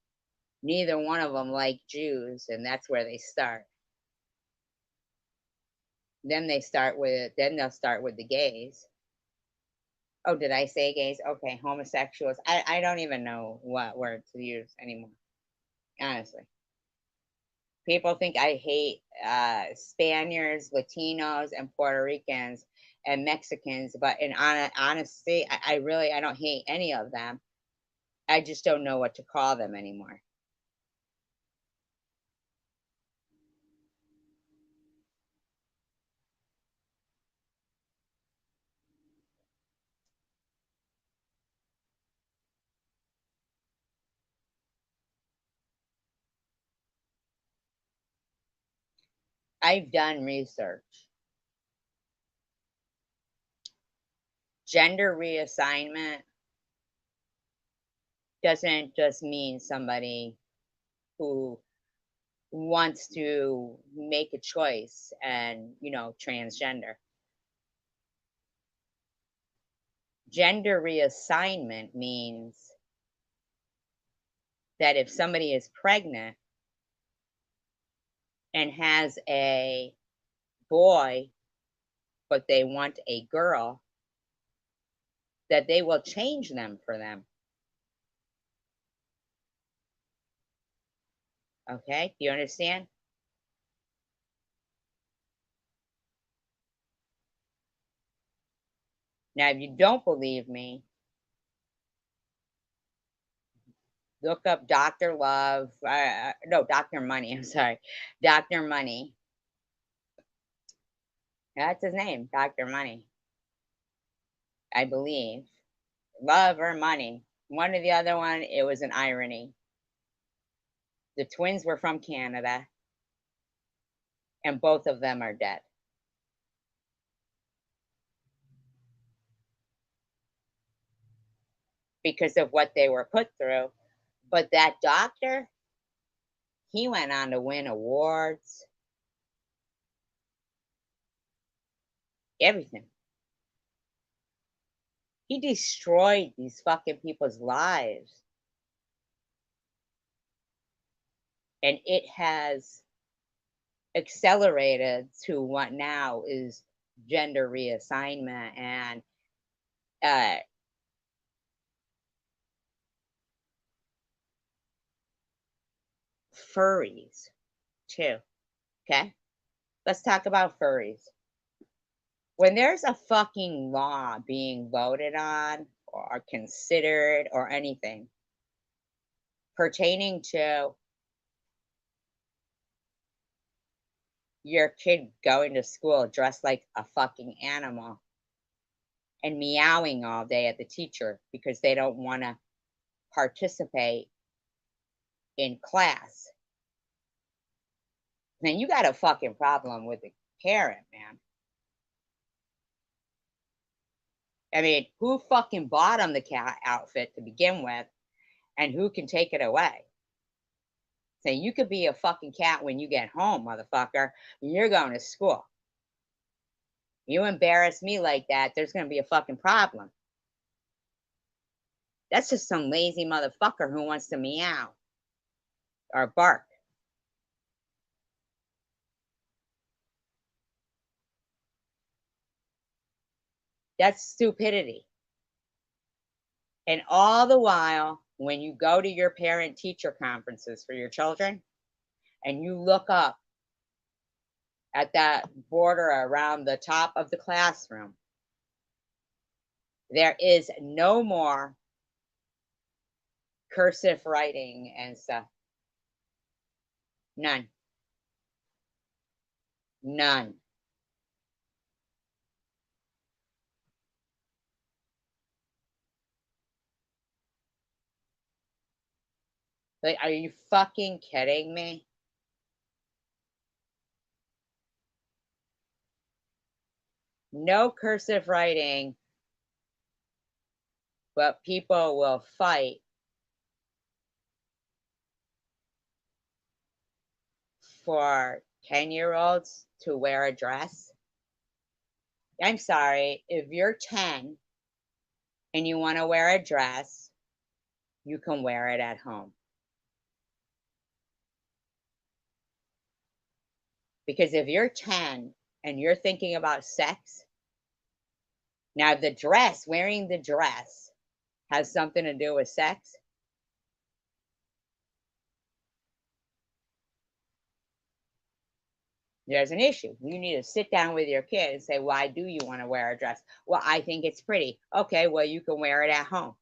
neither one of them like Jews, and that's where they start. Then they'll start with the gays. Oh, did I say gays? Okay, homosexuals. I don't even know what word to use anymore. Honestly, people think I hate Spaniards, Latinos, and Puerto Ricans and Mexicans, but in honesty, I don't hate any of them. I just don't know what to call them anymore. I've done research. Gender reassignment doesn't just mean somebody who wants to make a choice and, transgender. Gender reassignment means that if somebody is pregnant and has a boy, but they want a girl, that they will change them for them. Okay? Do you understand? Now, if you don't believe me, look up Dr. Love. No, Dr. Money. I'm sorry. Dr. Money. That's his name, Dr. Money, I believe. Love or Money. One or the other one, it was an irony. The twins were from Canada, and both of them are dead because of what they were put through. But that doctor, he went on to win awards, everything. He destroyed these fucking people's lives. And it has accelerated to what now is gender reassignment and uh, furries too. Okay? Let's talk about furries. When there's a fucking law being voted on or considered or anything pertaining to your kid going to school dressed like a fucking animal and meowing all day at the teacher because they don't want to participate in class, then you got a fucking problem with the parent, man. I mean, who fucking bought them the cat outfit to begin with, and who can take it away? Say, you could be a fucking cat when you get home, motherfucker. You're going to school. You embarrass me like that, there's going to be a fucking problem. That's just some lazy motherfucker who wants to meow or bark. That's stupidity. And all the while, when you go to your parent teacher conferences for your children and you look up at that border around the top of the classroom, there is no more cursive writing and stuff. None. None. Like, are you fucking kidding me? No cursive writing, but people will fight for 10-year-olds to wear a dress. I'm sorry, if you're 10 and you want to wear a dress, you can wear it at home. Because if you're 10 and you're thinking about sex, now the dress, wearing the dress, has something to do with sex. There's an issue. You need to sit down with your kid and say, why do you want to wear a dress? Well, I think it's pretty. Okay, well, you can wear it at home.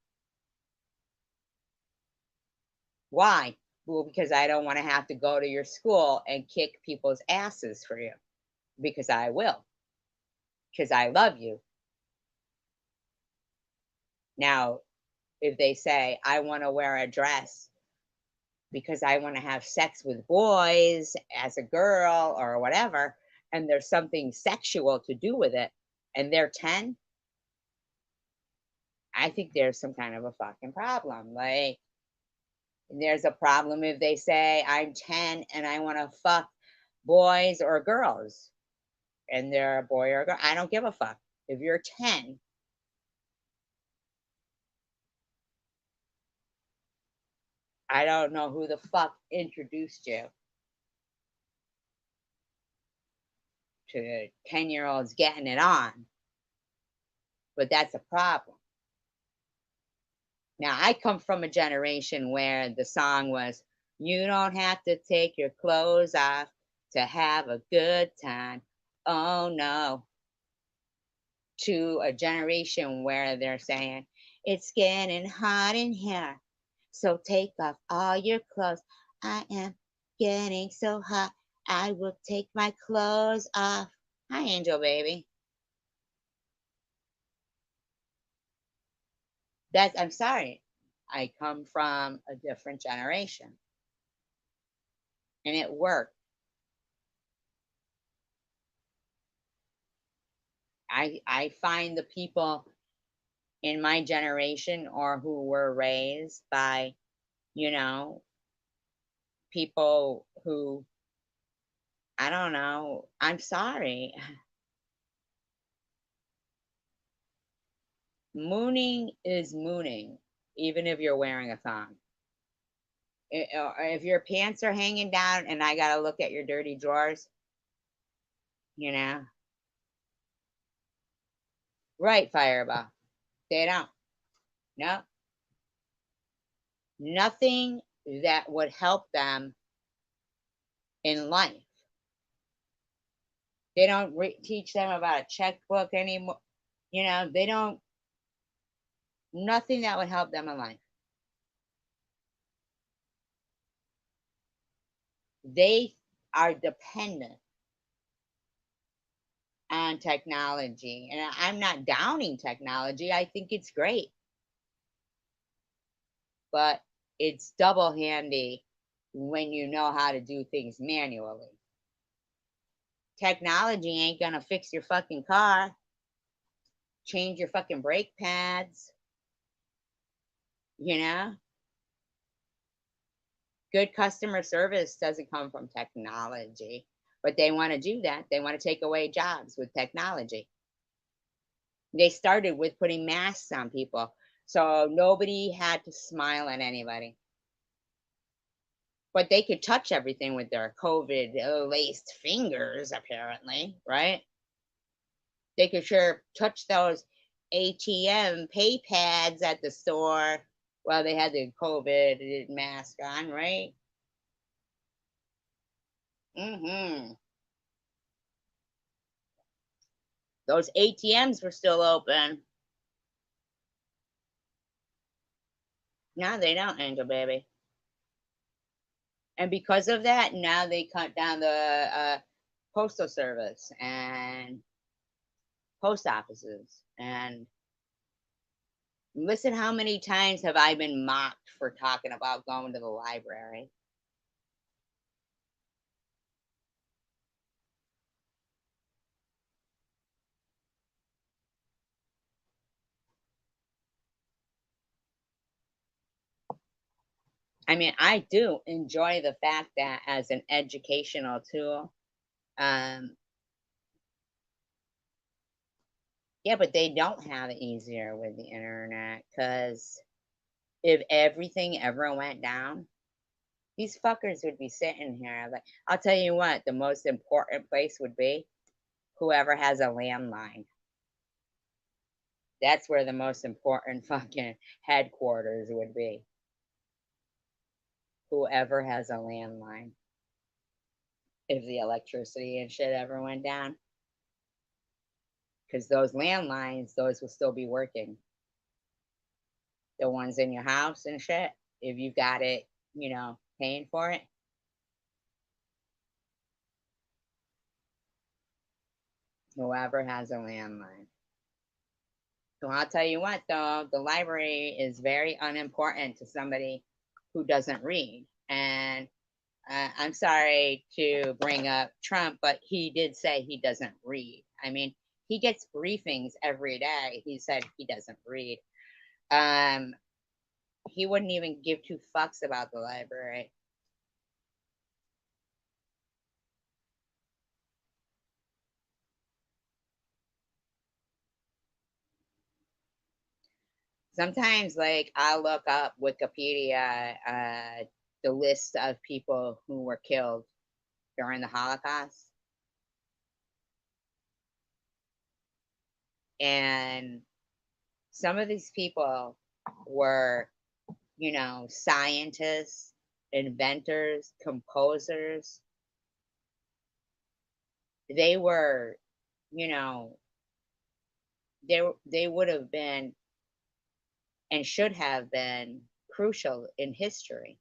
Why? Well, because I don't want to have to go to your school and kick people's asses for you. Because I will. Because I love you. Now, if they say, I want to wear a dress because I want to have sex with boys as a girl or whatever, and there's something sexual to do with it, and they're 10, I think there's some kind of a fucking problem. Like, there's a problem if they say, I'm 10 and I want to fuck boys or girls, and they're a boy or a girl. I don't give a fuck. If you're 10, I don't know who the fuck introduced you to 10-year-olds getting it on, but that's a problem. Now, I come from a generation where the song was, you don't have to take your clothes off to have a good time. Oh no. To a generation where they're saying, it's getting hot in here, so take off all your clothes. I am getting so hot, I will take my clothes off. Hi, Angel Baby. I'm sorry. I come from a different generation. And it worked. I find the people in my generation or who were raised by, you know, people who, I don't know, I'm sorry. Mooning is mooning, even if you're wearing a thong. If your pants are hanging down and I got to look at your dirty drawers, you know. Right, Fireball. They don't. No. Nothing that would help them in life. They don't teach them about a checkbook anymore. You know, they don't, nothing that would help them in life. They are dependent on technology. And I'm not downing technology, I think it's great. But it's double handy when you know how to do things manually. Technology ain't gonna fix your fucking car, change your fucking brake pads, you know? Good customer service doesn't come from technology, but they want to do that. They want to take away jobs with technology. They started with putting masks on people, so nobody had to smile at anybody. But they could touch everything with their COVID laced fingers, apparently, right? They could sure touch those ATM pay pads at the store while they had the COVID mask on, right? Mm-hmm. Those ATMs were still open. No, they don't, Angel Baby. And because of that, now they cut down the postal service and post offices. And listen, how many times have I been mocked for talking about going to the library? I mean, I do enjoy the fact that as an educational tool, um, yeah, but they don't have it easier with the internet because if everything ever went down, these fuckers would be sitting here. Like, I'll tell you what, the most important place would be whoever has a landline. That's where the most important fucking headquarters would be. Whoever has a landline. If the electricity and shit ever went down. Because those landlines, those will still be working. The ones in your house and shit, if you got it, you know, paying for it. Whoever has a landline. So I'll tell you what, though, the library is very unimportant to somebody who doesn't read. And I'm sorry to bring up Trump, but he did say he doesn't read. I mean, he gets briefings every day. He said he doesn't read. Um, he wouldn't even give two fucks about the library. Sometimes, like, I look up Wikipedia, the list of people who were killed during the Holocaust, and some of these people were, you know, scientists, inventors, composers. They were, you know, they would have been and should have been crucial in history.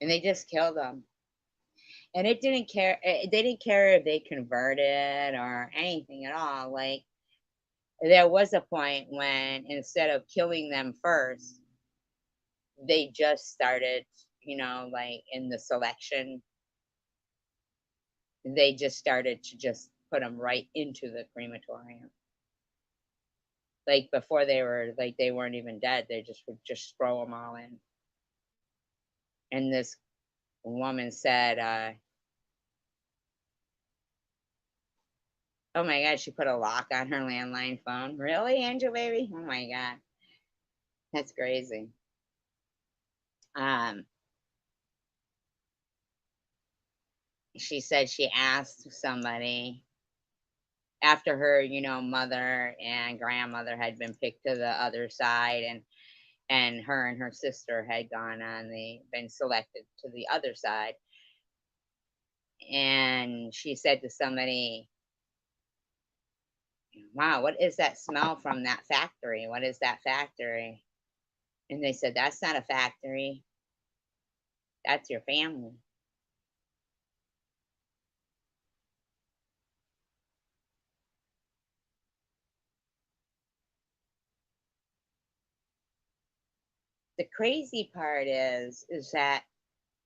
And they just killed them. And it didn't care. They didn't care if they converted or anything at all. Like, there was a point when instead of killing them first, they just started, you know, like in the selection, they just started to just put them right into the crematorium. Like before they were like they weren't even dead, they just would just throw them all in. And this woman said, "Oh my god, she put a lock on her landline phone." Really, Angel Baby? Oh my god, that's crazy. Um, she said she asked somebody after her, you know, mother and grandmother had been picked to the other side, and and her sister had been selected to the other side. And she said to somebody, wow, what is that smell from that factory? What is that factory? And they said, that's not a factory, that's your family. The crazy part is that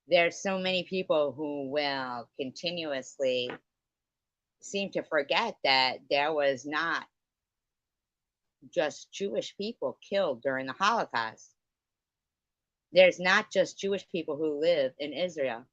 there's so many people who will continuously seem to forget that there was not just Jewish people killed during the Holocaust. There's not just Jewish people who live in Israel.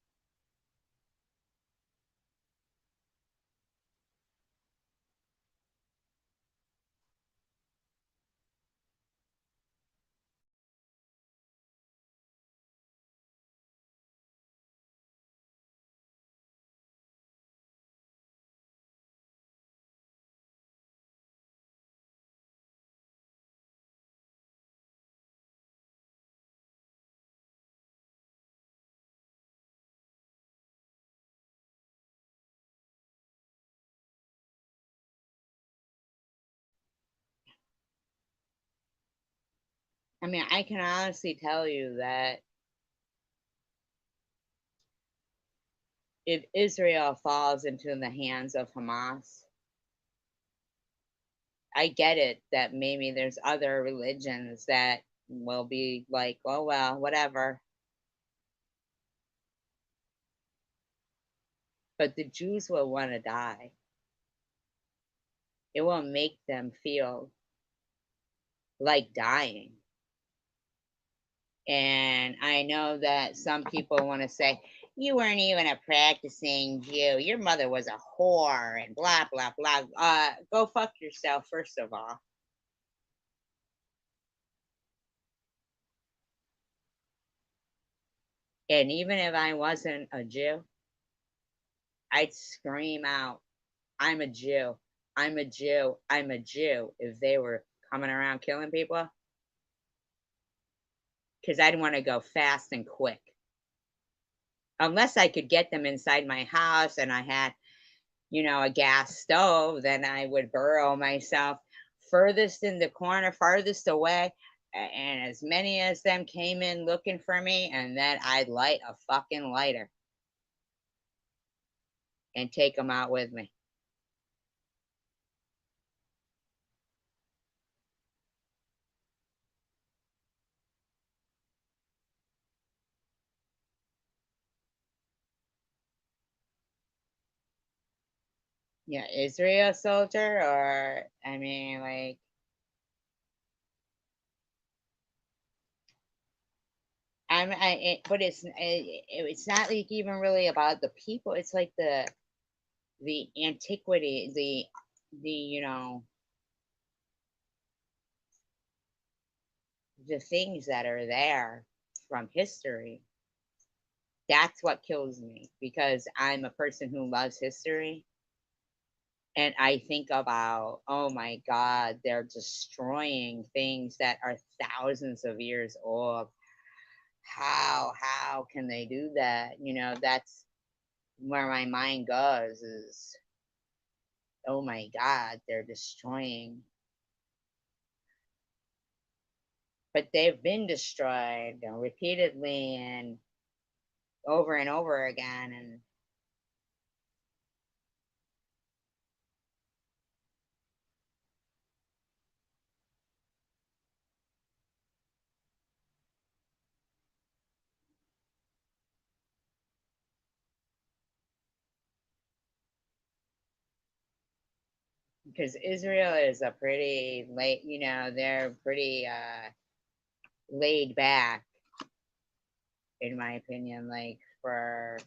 I mean, I can honestly tell you that if Israel falls into the hands of Hamas, I get it that maybe there's other religions that will be like, oh, well, whatever. But the Jews will want to die. It will make them feel like dying. And I know that some people want to say, you weren't even a practicing Jew. Your mother was a whore and blah, blah, blah. Go fuck yourself, first of all. And even if I wasn't a Jew, I'd scream out, I'm a Jew. I'm a Jew. I'm a Jew if they were coming around killing people. Because I'd want to go fast and quick. Unless I could get them inside my house and I had, a gas stove, then I would burrow myself furthest in the corner, farthest away. And as many as them came in looking for me, and then I'd light a fucking lighter and take them out with me. Yeah, Israel soldier, or I mean, like, but it's not like even really about the people. It's like the antiquity, the things that are there from history. That's what kills me because I'm a person who loves history. And I think about, oh my God, they're destroying things that are thousands of years old. How can they do that? That's where my mind goes is, oh my God, they're destroying. But they've been destroyed repeatedly and over again. And because Israel is a pretty late, they're pretty laid back, in my opinion, like for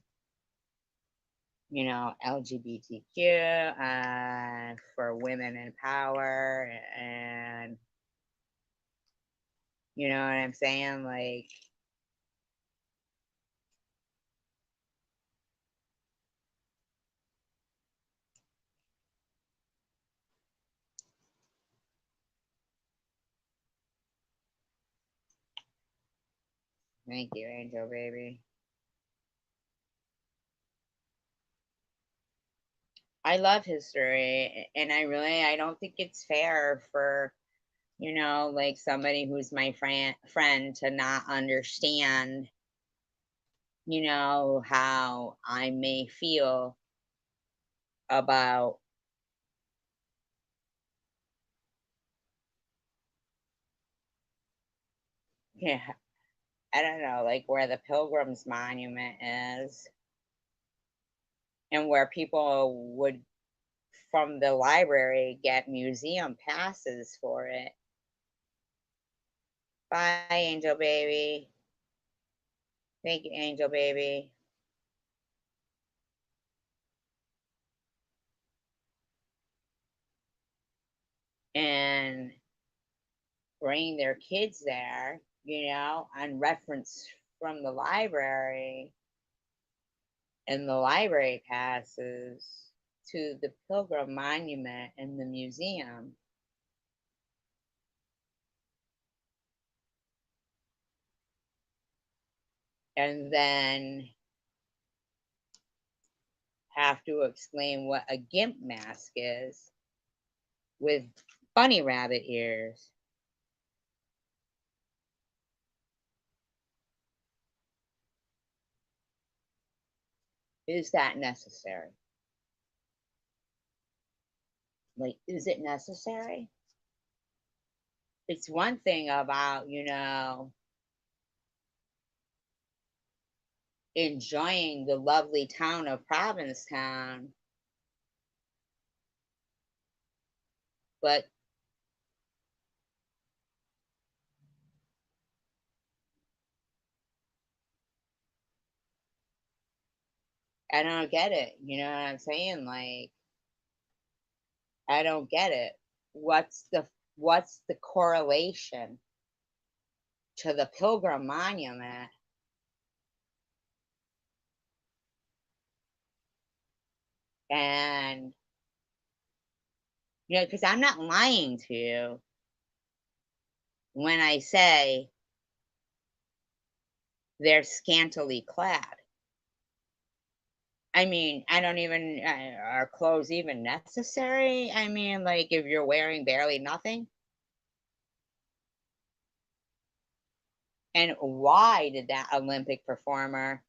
LGBTQ, for women in power, and you know what I'm saying, like. Thank you, Angel Baby. I love history, and I don't think it's fair for, like somebody who's my friend to not understand, how I may feel about, yeah, I don't know, like where the Pilgrims Monument is and where people would from the library get museum passes for it. Bye, Angel Baby. Thank you, Angel Baby. And bring their kids there, on reference from the library and the library passes to the Pilgrim Monument and the museum. And then have to explain what a gimp mask is with bunny rabbit ears. Is that necessary? Like, is it necessary? It's one thing about, enjoying the lovely town of Provincetown, but I don't get it. You know what I'm saying? Like, I don't get it. What's the correlation to the Pilgrim Monument and because I'm not lying to you when I say they're scantily clad. I mean, I don't even are clothes even necessary? I mean, like if you're wearing barely nothing. And why did that Olympic performer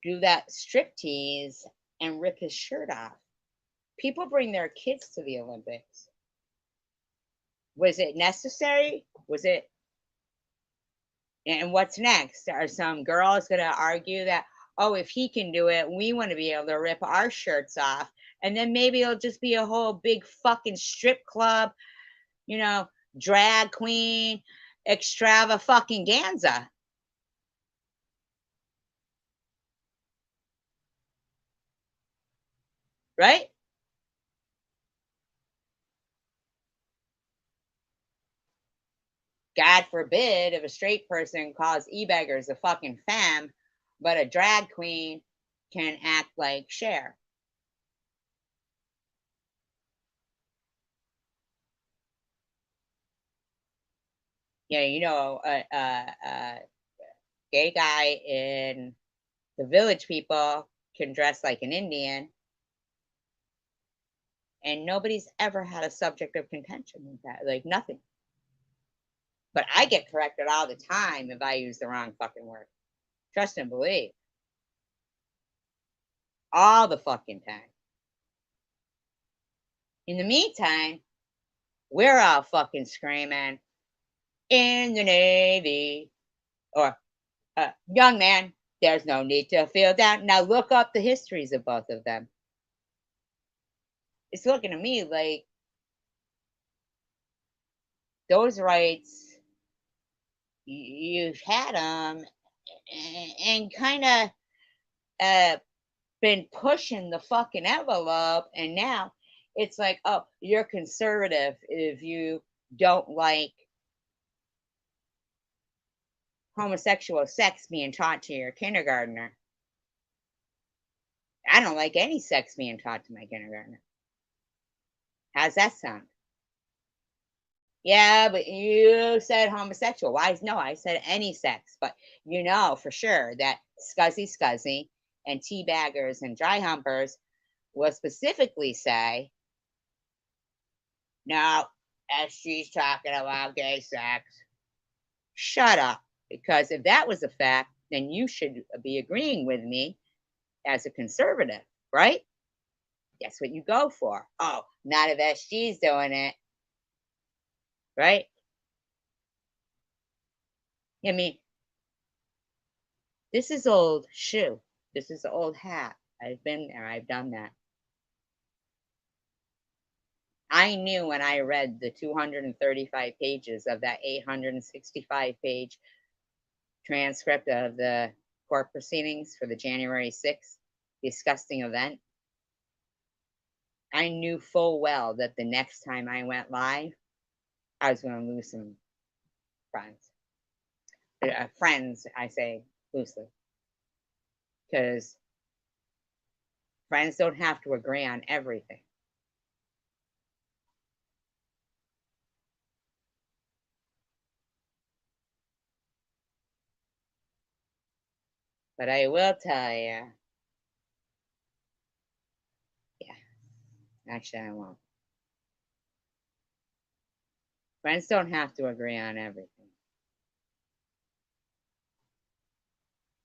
do that striptease and rip his shirt off? People bring their kids to the Olympics. Was it necessary? Was it? And what's next? Are some girls going to argue that, oh, if he can do it, we want to be able to rip our shirts off? And then maybe it'll just be a whole big fucking strip club, drag queen, extrava fucking ganza. Right? God forbid if a straight person calls e-beggars a fucking femme, but a drag queen can act like Cher. Yeah, a gay guy in the Village People can dress like an Indian, and nobody's ever had a subject of contention with that, like nothing. But I get corrected all the time if I use the wrong fucking word. Trust and believe. All the fucking time. In the meantime, we're all fucking screaming, in the Navy, or young man, there's no need to feel down. Now look up the histories of both of them. It's looking to me like those rights, you've had them and kind of been pushing the fucking envelope, and now it's like, oh, you're conservative if you don't like homosexual sex being taught to your kindergartner. I don't like any sex being taught to my kindergartner. How's that sound? Yeah, but you said homosexual. Why? No, I said any sex. But you know for sure that scuzzy and teabaggers and dry humpers will specifically say, no, SG's talking about gay sex. Shut up. Because if that was a fact, then you should be agreeing with me as a conservative, right? That's what you go for. Oh, not if SG's doing it, right? I mean, this is old shoe. This is old hat. I've been there. I've done that. I knew when I read the 235 pages of that 865-page transcript of the court proceedings for the January 6th disgusting event. I knew full well that the next time I went live, I was going to lose some friends. Friends, I say loosely, because friends don't have to agree on everything. But I will tell you, yeah, actually, I won't. Friends don't have to agree on everything.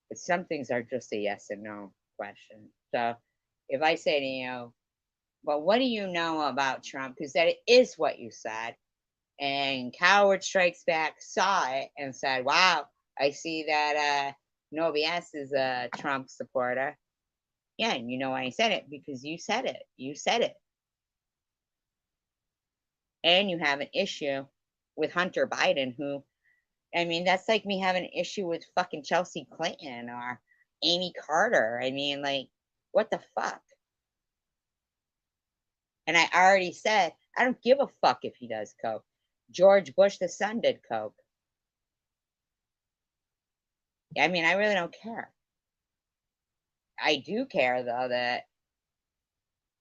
But some things are just a yes and no question. So if I say to you, well, what do you know about Trump? Because that is what you said. And Coward Strikes Back saw it and said, wow, I see that No BS is a Trump supporter. Yeah, and you know why I said it? Because you said it. You said it. And you have an issue with Hunter Biden, who, I mean, that's like me having an issue with fucking Chelsea Clinton or Amy Carter. I mean, like, what the fuck? And I already said, I don't give a fuck if he does coke. George Bush, the son, did coke. I mean, I really don't care. I do care, though, that,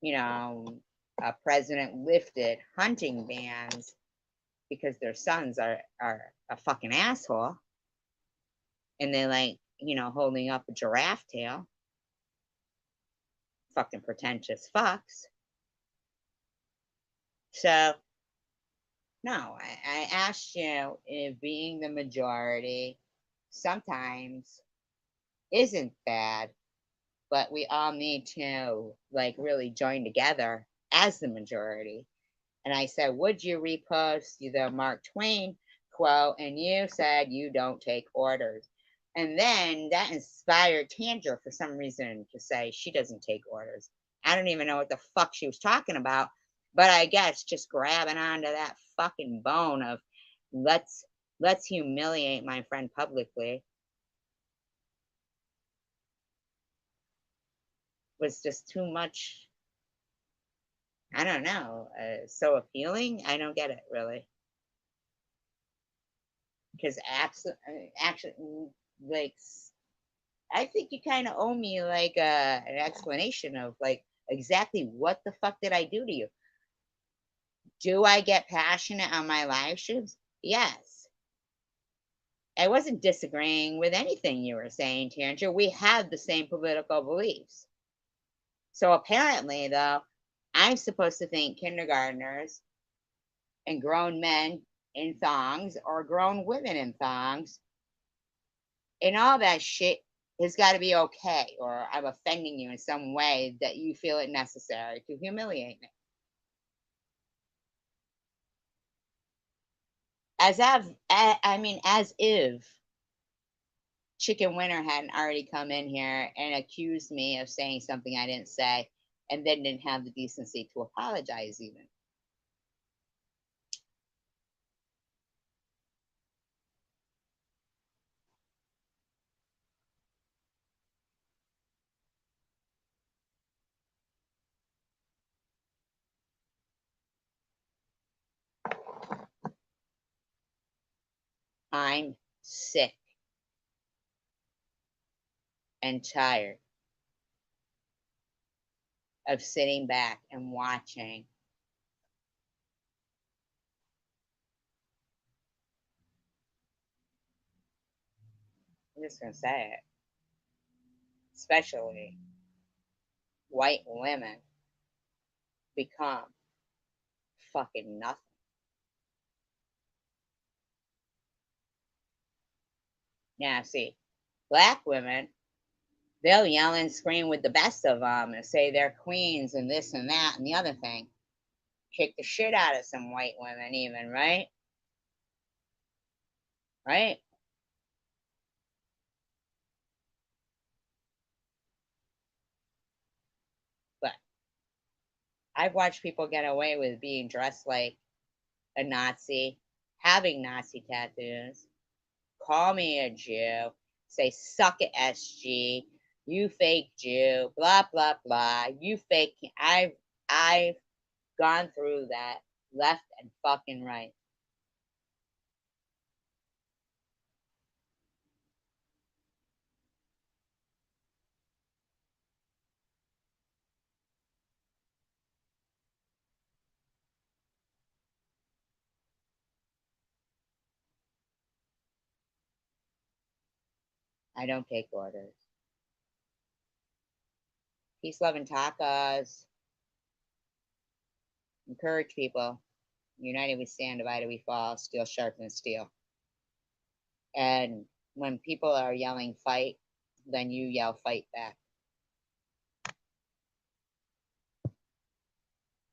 you know, a president lifted hunting bans because their sons are a fucking asshole. And they like, you know, holding up a giraffe tail. Fucking pretentious fucks. So, no, I asked you if being the majority sometimes isn't bad, but we all need to like really join together as the majority. And I said, would you repost the Mark Twain quote? And you said you don't take orders. And then that inspired Tandra for some reason to say she doesn't take orders. I don't even know what the fuck she was talking about, but I guess just grabbing onto that fucking bone of let's humiliate my friend publicly was just too much. I don't know. So appealing. I don't get it really. Because actually, like, I think you kind of owe me like an explanation of like exactly what the fuck did I do to you? Do I get passionate on my live streams? Yes. I wasn't disagreeing with anything you were saying, Tangent. We have the same political beliefs. So apparently, though, I'm supposed to think kindergartners and grown men in thongs or grown women in thongs and all that shit has got to be okay, or I'm offending you in some way that you feel it necessary to humiliate me. As if Chicken Winter hadn't already come in here and accused me of saying something I didn't say, and then didn't have the decency to apologize even. I'm sick and tired of sitting back and watching I'm just gonna say it. Especially white women become fucking nothing. Now, see, black women, they'll yell and scream with the best of them and say they're queens and this and that and the other thing. Kick the shit out of some white women, even, right? Right? But I've watched people get away with being dressed like a Nazi, having Nazi tattoos, call me a Jew, say suck it SG, you fake Jew, blah blah blah, you fake. I've gone through that left and fucking right. I don't take orders. Peace, love, and tacos. Encourage people. United we stand, divided we fall. Steel sharpens steel. And when people are yelling fight, then you yell fight back.